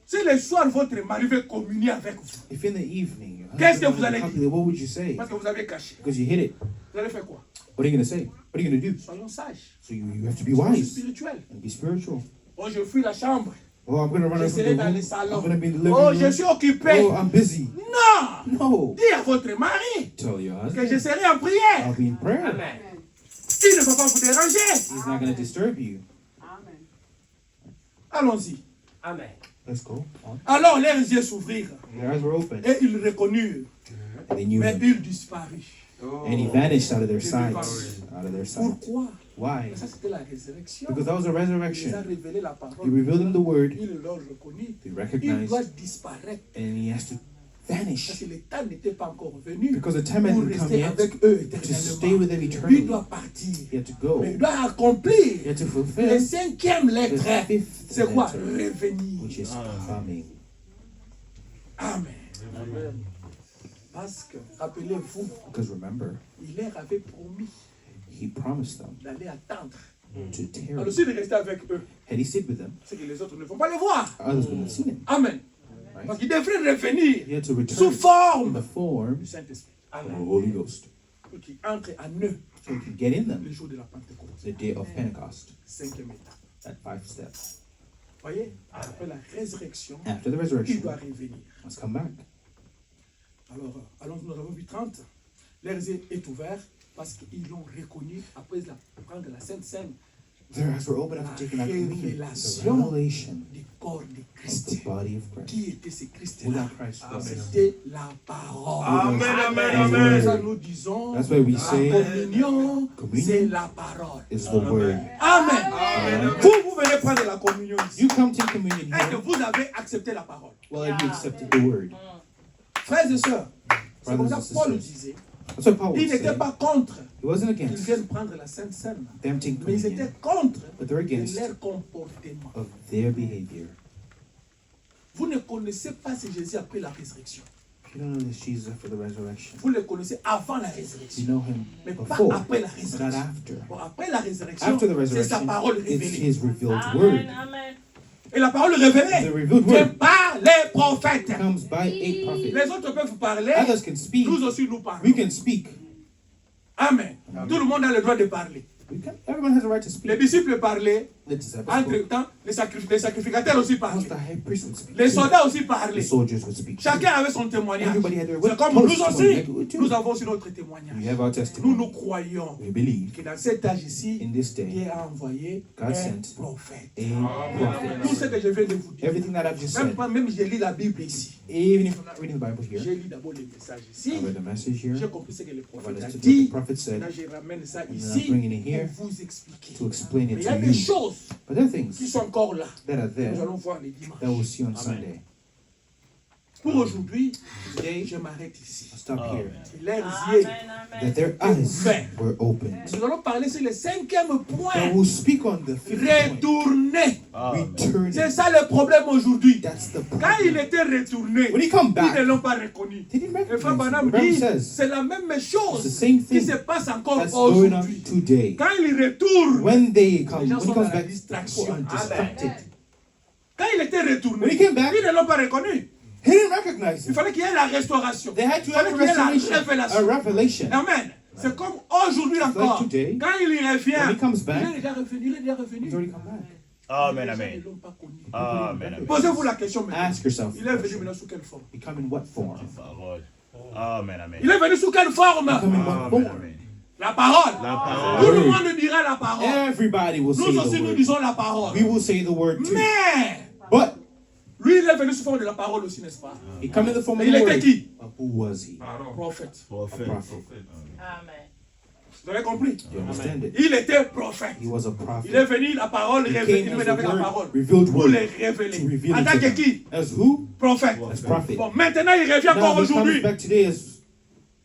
Si le soir, votre mari veut communier avec vous, If in the evening, your Qu'est-ce que husband vous allez wanted to dire? copulate, what would you say? parce que vous avez caché, Because you hid it. vous allez faire quoi? What are you going to say? What are you going to do? Soyons sages. So you have to be Soyons wise spirituels. and be spiritual. Oh, je fuis la chambre. Oh, I'm going to run Je out from the serai dans room. le I'm salon. going to be in the living Oh, je room. suis occupé. Oh, I'm busy. Non! No. Dis à votre mari Tell your que husband. je serai en prière. I'll be in prayer. Il ne va pas vous déranger. He's not going to disturb you. Allons-y. Amen. Let's go. On. Alors leurs yeux s'ouvrirent Their eyes were open. et ils reconnurent, And they knew mais him. ils disparurent. And he vanished out of their sight. Out of their sight. Pourquoi? Why? Ça, c'était la résurrection. Because that was a Il les a resurrection. révélé la He parole. revealed them the word. Il l'ont reconnu. They Il recognized. doit disparaître. And he has to Parce vanish. que le temps n'était pas encore venu Because the time pour hadn't come rester yet avec eux to stay éternellement. with them Il eternally. doit partir. He had to go. Mais il He doit accomplir had to le fulfill 5e lettre. the fifth C'est quoi? letter, Revenir. which is coming. Amen. Parce que, rappelez-vous, Because remember, il leur avait promis he promised them d'aller attendre to tear Alors it. s'il restait avec eux, Had he stayed with them, c'est que les autres ne vont pas le voir. others wouldn't have seen him. Amen. Right? Parce qu'il devrait revenir He had to sous return in forme the form du Saint-Esprit. of the Amen. Holy Ghost, Pour qu'il entre en eux so he could get in le them jour de la Pentecôte. the day of Pentecost. 5e étape. That 5 steps. Voyez, après la résurrection, After the il resurrection, doit revenir. must come back. Alors, nous avons vu 30. L'air est ouvert parce qu'ils l'ont reconnu après prendre la Sainte Seine Their eyes were open after taking that communion. The révélation revelation du corps de of Christ. the body of Christ. Qui était ce Who Christ-là? that Christ was. C'était la parole. Amen, amen, The amen. Ça word nous disons, That's why we la say communion, communion c'est la parole. is the word. Amen. Vous venez prendre la communion ici. You come take communion Est-ce que here. vous avez accepté la parole? Well, have you accepted the word? Frères et sœurs, c'est comme ça Brothers que and Paul sisters. disait. That's what Paul Il would n'était say. pas contre He wasn't qu'ils against viennent prendre la Sainte Seine, them taking mais ils communion, étaient contre but they're de against leur comportement. of their behavior. Vous ne connaissez pas ce Jésus après la résurrection. You don't know this Jesus after the resurrection. Vous le connaissez avant la You résurrection, know him mais pas before, après la but not résurrection. after. Bon, après la résurrection, After the c'est sa resurrection, parole it's révélée. his revealed word. Amen. Amen. Et la parole révélée The revealed vient word par les prophètes. comes by a prophet. Les autres peuvent parler, Others can speak. nous aussi nous parlons. We can speak. Amen. Tout le monde a le droit de parler. Everyone has a right to Les speak. disciples parlaient, The disciples entre spoke. temps, les sacrificateurs aussi Whilst parlaient. the high priest would speak. Les soldats aussi The parlaient. soldiers would speak. Chacun avait son témoignage. Everybody had their C'est comme nous testimony. aussi, Like we do. nous avons aussi notre We témoignage. have our Nous, testimony. nous croyons We believe que dans cet âge ici, in this day Dieu a envoyé God un sent prophète. a Tout ce prophet. que je viens de vous dire, Everything that I've just said, même j'ai lu la Bible ici. even if I'm not reading the Bible here, J'ai lu d'abord les messages ici. I read the message here. J'ai compris ce que le I've prophète a understood what the dit. prophet said Là, je ramène ça then I'm ici bringing it here pour vous expliquer. to explain Mais it il y a to des you. choses But there are qui things sont encore là. that are Nous there allons voir les dimanches. that we'll see on Sunday. Pour aujourd'hui, Today, je m'arrête ici. I'll stop here. Et leurs yeux, Amen. That Amen. their eyes were opened. nous allons parler sur le 5e Now point. we'll speak on the fifth point. Retourner. Returning. C'est ça le problème aujourd'hui. That's the Quand il problem. était retourné, When he come ils back, ne l'ont pas reconnu. they didn't Et Frère recognize him. Branham The Bible dit, says c'est la même it's the chose same qui thing se passe encore that's going on aujourd'hui. today. Quand il retourne, When they Les come, gens when sont he dans comes la back, distraction. people are distracted. quand il était retourné, When he came back, ils ne l'ont pas reconnu. he didn't recognize Il him. fallait qu'il y ait la restauration. They had to Il fallait have a qu'il y ait la restoration, a révélation. revelation. Amen. C'est comme aujourd'hui encore. today, Quand il y revient, when he comes back, il est déjà revenu. Il est déjà revenu. He's already come back. Amen, Les gens amen. ne l'ont pas connu. Amen, amen. Posez-vous la question maintenant. Ask yourself, Il est venu maintenant sous quelle forme? he come in what form? Parole. Amen, amen. Il est venu sous quelle forme? He come in what Amen, form? amen. La parole. La Tout parole. le monde dira la parole. Everybody will say Nous the aussi nous word. disons la parole. We will say the word too. Mais But lui, il est venu sous forme de la parole aussi, n'est-ce pas? he come in the form of Mais the il était word. qui? But who was he? Prophète. Prophet. Prophet. Amen. Vous avez compris? You understand it? Il était prophète. He was a Il est prophet. venu, la parole He révélée. came Il as venait avec la a parole. word, revealed Pour word, les to révéler. reveal En it tant to que them. qui? As who? Prophète. As prophet. Bon, maintenant, il revient encore Now he comes aujourd'hui. back today as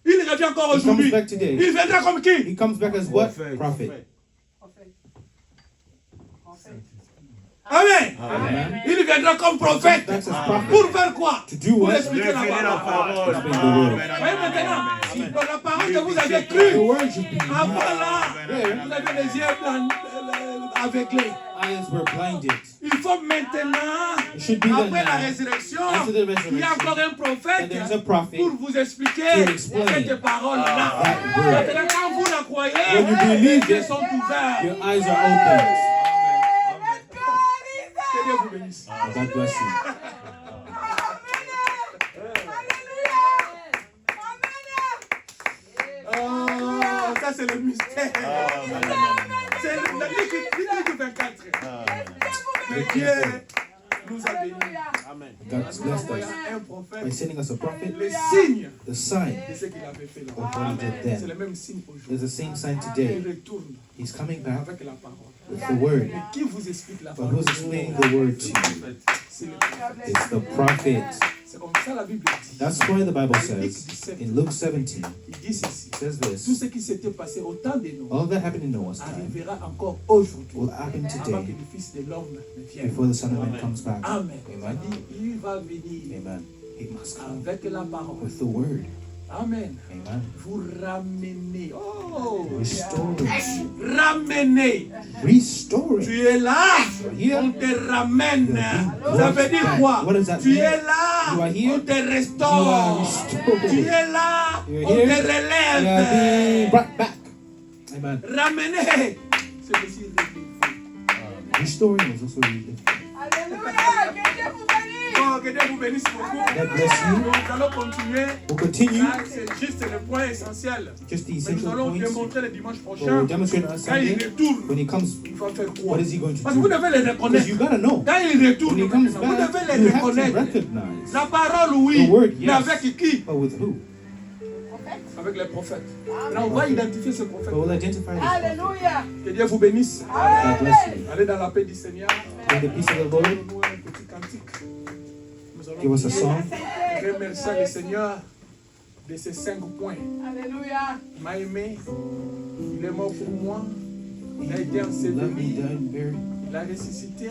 Il revient encore he aujourd'hui. comes back today. Il viendra comme qui? He comes back as what? Prophet. Prophet. Amen. Amen. Il viendra comme prophète. Back as prophet. Pour faire quoi? To do Pour what? expliquer la Révéler la parole. parole. Explain the word. Amen, Voyez amen, maintenant, amen. dans la parole que vous avez The crue, word should be avant believed. là, Amen. vous avez les yeux aveuglés. Eyes were blinded. Il faut maintenant, It should be après done la now. résurrection, After the il y a resurrection, encore un that prophète there is a prophet pour vous expliquer to explain cette parole-là. that word. Maintenant, quand vous la croyez, When you believe les yeux it, sont ouverts. Your eyes are opened. Que Dieu vous bénisse. God bless you. Oh, ça c'est le mystère. C'est le Lévitique 24. Mais Dieu nous a bénis. God Nous blessed envoyant us un by prophète. sending us a prophet. Les signes The sign de ce qu'il avait fait of là. what he did C'est then le même signe is aujourd'hui. the same sign Il today. retourne He's coming back avec la parole. with the word. Mais qui vous explique la But parole? who's explaining the word to you? C'est le prophète. It's the prophet. C'est comme ça la Bible dit. That's why the Bible says in Luke 17, Il dit ceci. it says Tout this. ce qui s'était passé au temps de Noé All that happened in Noah's time arrivera encore aujourd'hui. will happen Avant que today le Fils de l'homme ne vienne. before the Son of Man comes back. Amen. Amen. Il dit, il va venir Amen. He must come avec la parole. with the word. Amen. Amen. Vous ramenez. Oh, Restoring. ramenez. Restoring. Tu es là, here. on te ramène. You're Ça veut dire back. quoi? What does that Tu mean? es là, You are here. on te You are restaure. restored. Tu es là, You're on here. te You are relève. being brought back. Amen. Ramenez. C'est aussi Restoring is also really Alléluia. Que Dieu vous bénisse. Oh, que Dieu vous bénisse beaucoup. God bless you. Nous allons continuer. We'll continue. Ça, c'est juste le point essentiel. Just the Mais nous essential allons points. démontrer le dimanche We'll prochain. demonstrate on Quand il Sunday. retourne, When he comes, il va faire quoi? what is he going to Parce que vous do? devez les Because reconnaître. you gotta know. Quand il retourne, When he comes vous back, devez you les have to reconnaître. recognize. La parole, oui. The word, Mais yes. avec qui? But with who? Avec les prophètes. Là, on va identifier ce prophète. But we'll identify this. Alléluia. Que Dieu vous bénisse. God bless you. Allez dans la paix du Seigneur. May the peace of the Lord Donnez-nous un petit cantique. Nous allons give us a song. remercier le Seigneur de ces 5 points. Alléluia. Il m'a aimé. Il est mort pour moi. Il a été He loved me, enseveli. died, and buried. Il a ressuscité.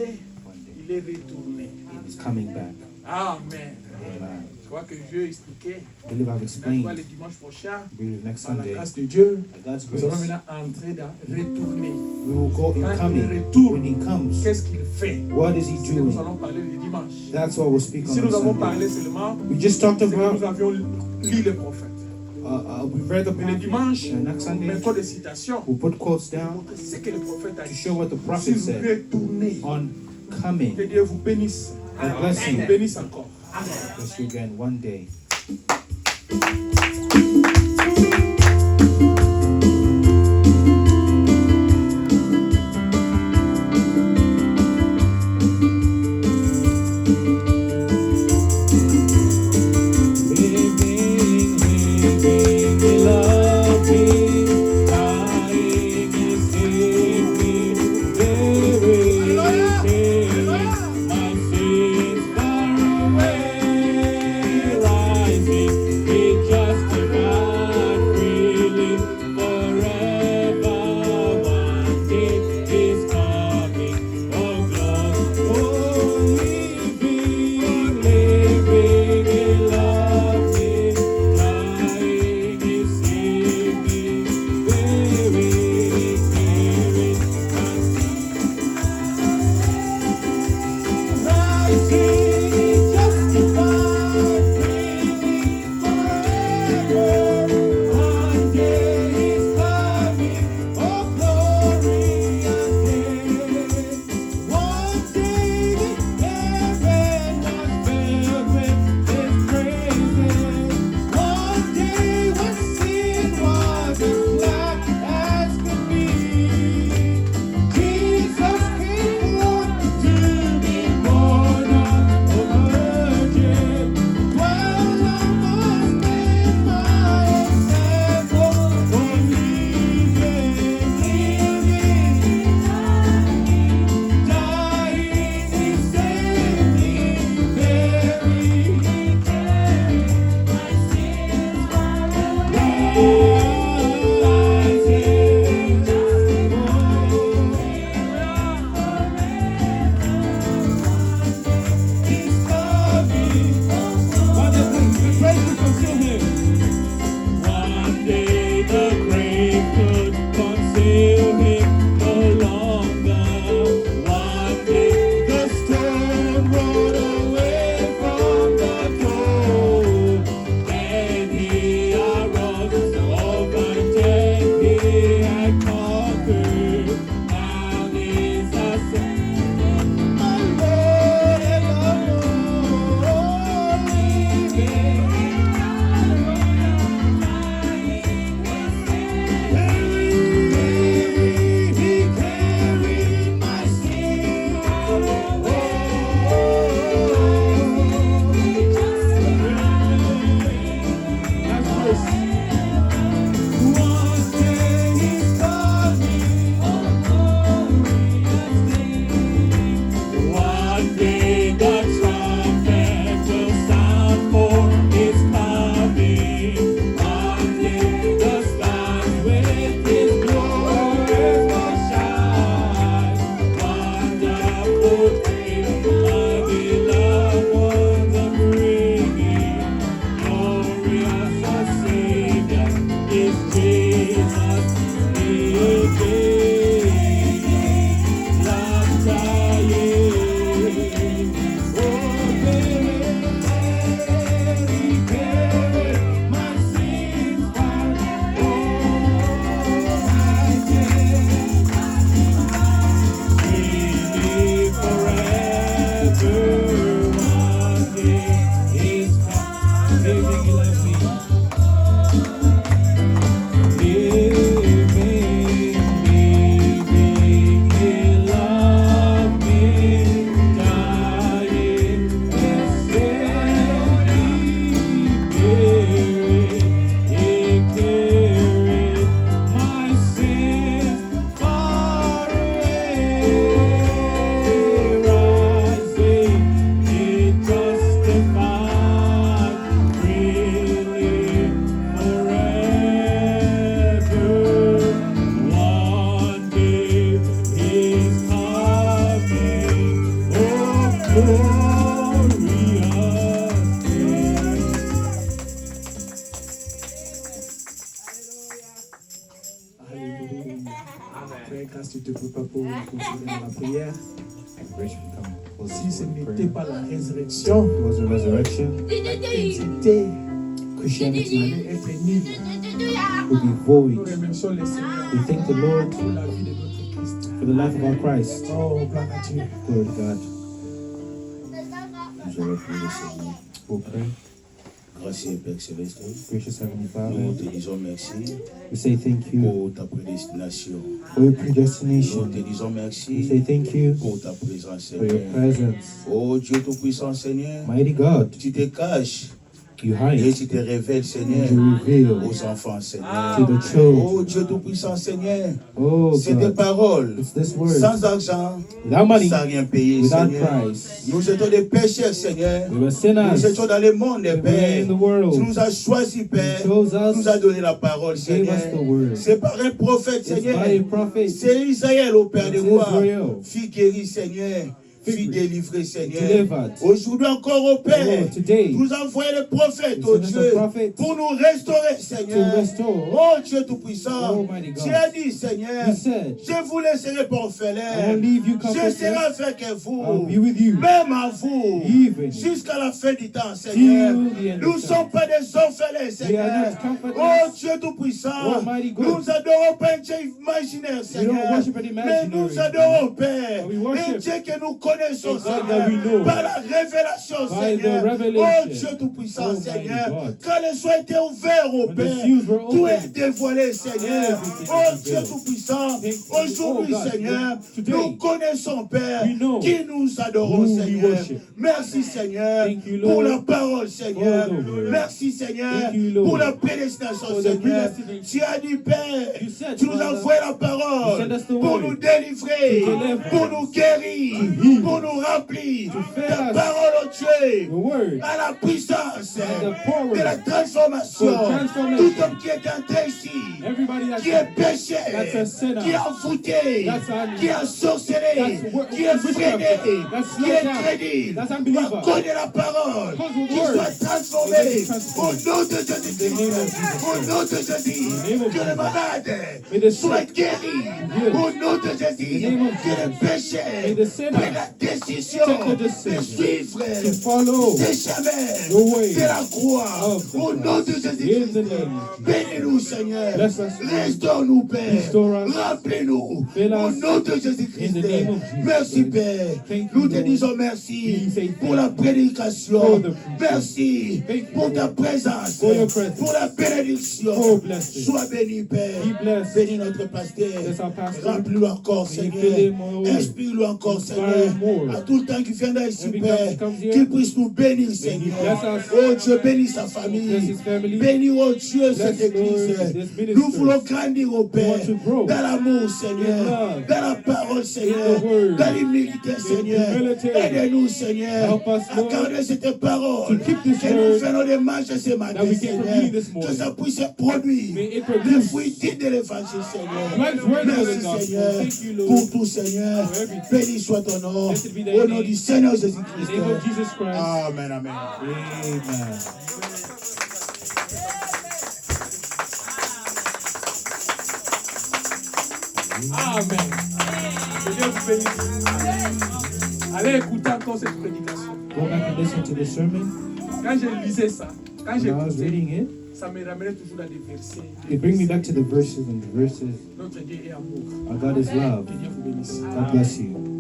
One day, Il est retourné. he's coming back. Amen. Amen. Je crois que Dieu a expliqué. I believe I've On va le explained. dimanche prochain. I believe next Par la Sunday, grâce de Dieu, by God's nous allons grace, maintenant entrer dans retourner. we will go in Quand il coming. retourne, When he comes, qu'est-ce qu'il fait? what is he C'est ce que nous doing? allons parler le dimanche. That's what we'll speak Si on nous avons Sunday. parlé seulement, We just talked c'est que about, nous avions lu les prophètes. we read the Mais le dimanche, prophet, and next on Sunday, met des citations we'll put quotes pour down montrer ce que le prophète a to dit. show what the prophet Si vous said retournez, on coming. que Dieu vous bénisse. God bless Vous you. bénisse encore. Bless you again one day. Just pour procéder à la prière. Grace will come closer Si ce to n'était prayer. pas la résurrection, It was the resurrection. c'était Christianity allait être nul. would be Nous void. remercions le Seigneur We thank the Lord pour la vie de notre Christ. for the life of our Christ. Oh, gloire à Dieu. Glory to God. Nous allons prier le Seigneur. We'll pray. Gracieux Père Céleste, Gracious Heavenly nous Father, te disons merci we say thank you pour ta prédestination. for your Nous te predestination. disons We merci say thank you pour ta présence, for your Seigneur. presence. Oh Dieu Tout-Puissant, Seigneur, Mighty God, tu te caches you et hide tu te révèles, and Seigneur, you reveal aux enfants, Seigneur. to the Oh children. Dieu Tout-Puissant, Seigneur, Oh c'est des God, paroles it's this word. sans argent, Without money, sans rien payer, without Seigneur. price. Nous étions des pécheurs, Seigneur. We were Nous sinners. étions dans le monde, We were Père. in the Tu world. nous as choisis, Père. You chose Tu us. nous as donné la parole, Gave Seigneur. us the word. C'est par un prophète, It's Seigneur. by a prophet. C'est Isaïe, au Père de It's gloire. Israel. Fille guérie, Seigneur. Fille délivrée, Seigneur. Delivered. Aujourd'hui encore, au Père. Oh, today, Tu nous as envoyé le prophète, you oh sent us Dieu, a prophet pour nous restaurer, to Seigneur. restore. Oh Dieu Tout-Puissant. Oh, mighty God. Tu as dit, Seigneur, You said, je vous laisserai pas I orphelin. won't leave you Je serai comfortless. avec I'll vous. be with you. Même à vous, Even jusqu'à la fin du temps, Seigneur. till the end Nous ne of sommes time. pas des orphelins, We are Seigneur. not comfortless. Oh Dieu Tout-Puissant, Oh, mighty God. nous adorons pas un Dieu imaginaire, We don't Seigneur. worship an Mais imaginary nous adorons, God. Père, But we un worship Dieu que nous connaissons, a God that we Seigneur, know. par la révélation, By the Seigneur. revelation. Oh Dieu Tout-Puissant, Oh, mighty Seigneur. God. Quand les soins étaient ouverts, oh When the Père, seals were tout opened, est dévoilé, Seigneur. everything Oh is Dieu revealed. Tout-Puissant, Thank you. aujourd'hui, Oh, God. Seigneur, Today, nous connaissons, Père, we know qui nous adorons, who we Seigneur. worship. Merci, Seigneur, Thank you, pour Lord, la parole, Seigneur. for the word. Merci, Seigneur, Thank you, Lord, pour la prédestination, for the Seigneur. predestination. Tu as dit, Père, You said, tu nous as Father, envoyé la you parole sent us the pour word nous délivrer, to deliver, pour nous guérir, to heal, pour nous remplir. to fill Ta us. parole, oh Dieu, The word à la puissance and the power de la transformation. for transformation. Tout homme qui est entré ici, Everybody that's qui est péché, that's a sinner, qui est envoûté, that's a- qui est sorcelé, that's qui est witchcraft, freiné, that's qui est slow down, crédible, that's unbeliever. va connaître la parole, Because of the qui word, soit transformé may be au transformed. nom de Jésus-Christ, In the name of Jesus au nom de Jésus, In the name of que le Jesus. malade May the soit sick guéri, healed. au nom de Jésus, In the name of que le Jesus. péché May the sinner prenne la décision take the de decision suivre to follow des chemins the way de la croix, of the au nom de cross. In the Jésus-Christ. name of Jesus. Bénis-nous, Seigneur. Bless us. Restaure-nous, Père. Restore us. Remplis-nous. Fill Au us. nom de Jésus-Christ. In the name of Jesus Merci, Christ. Père. Thank Nous you, te Lord. disons merci We say pour la thank you prédication. for the preaching. Merci Thank you, pour ta Lord. présence. For your presence. Pour la bénédiction. For blessing. Sois béni, Père. Be blessed. Bénis notre pasteur. Bless our pastor. Remplis-le encore, May you Seigneur. fill him more. Inspire-le encore, Inspire Seigneur. him more. À tout le temps qu'il viendra ici, Every Père. time he comes here, Qu'il puisse nous bénir, he Seigneur. bless us. Oh Dieu, bénis sa Bless famille. his family. Bénis, oh Dieu, cette Bless, Lord, église. this ministry. Nous voulons grandir, oh Père, want to grow dans l'amour, in Seigneur, love, dans la parole, Seigneur, in the word, dans l'humilité, Seigneur. humility. Aide-nous, Seigneur, Help us, à Lord, garder cette parole to keep this que nous word venons de manger ce matin, that we came from eating Seigneur. this morning. Que ça puisse produire May it les produce fruits dignes de l'évangile, Seigneur. lives worthy of the Merci, gospel. Seigneur, Thank you, Lord, pour tout, Seigneur. for everything. Béni soit ton nom. Blessed be thy Au nom name. du Seigneur In the Jésus-Christ. name of Jesus Christ. Amen, amen. Amen. Amen. Que Dieu vous bénisse. Allez écouter encore cette prédication. Go back and listen to the sermon. Quand je lisais ça, quand When I was j'écoutais, reading it, ça me ramenait toujours à des versets. it brings me back to the verses and the verses. Notre Dieu est amour. Our God is love. Que Dieu vous bénisse. God bless you.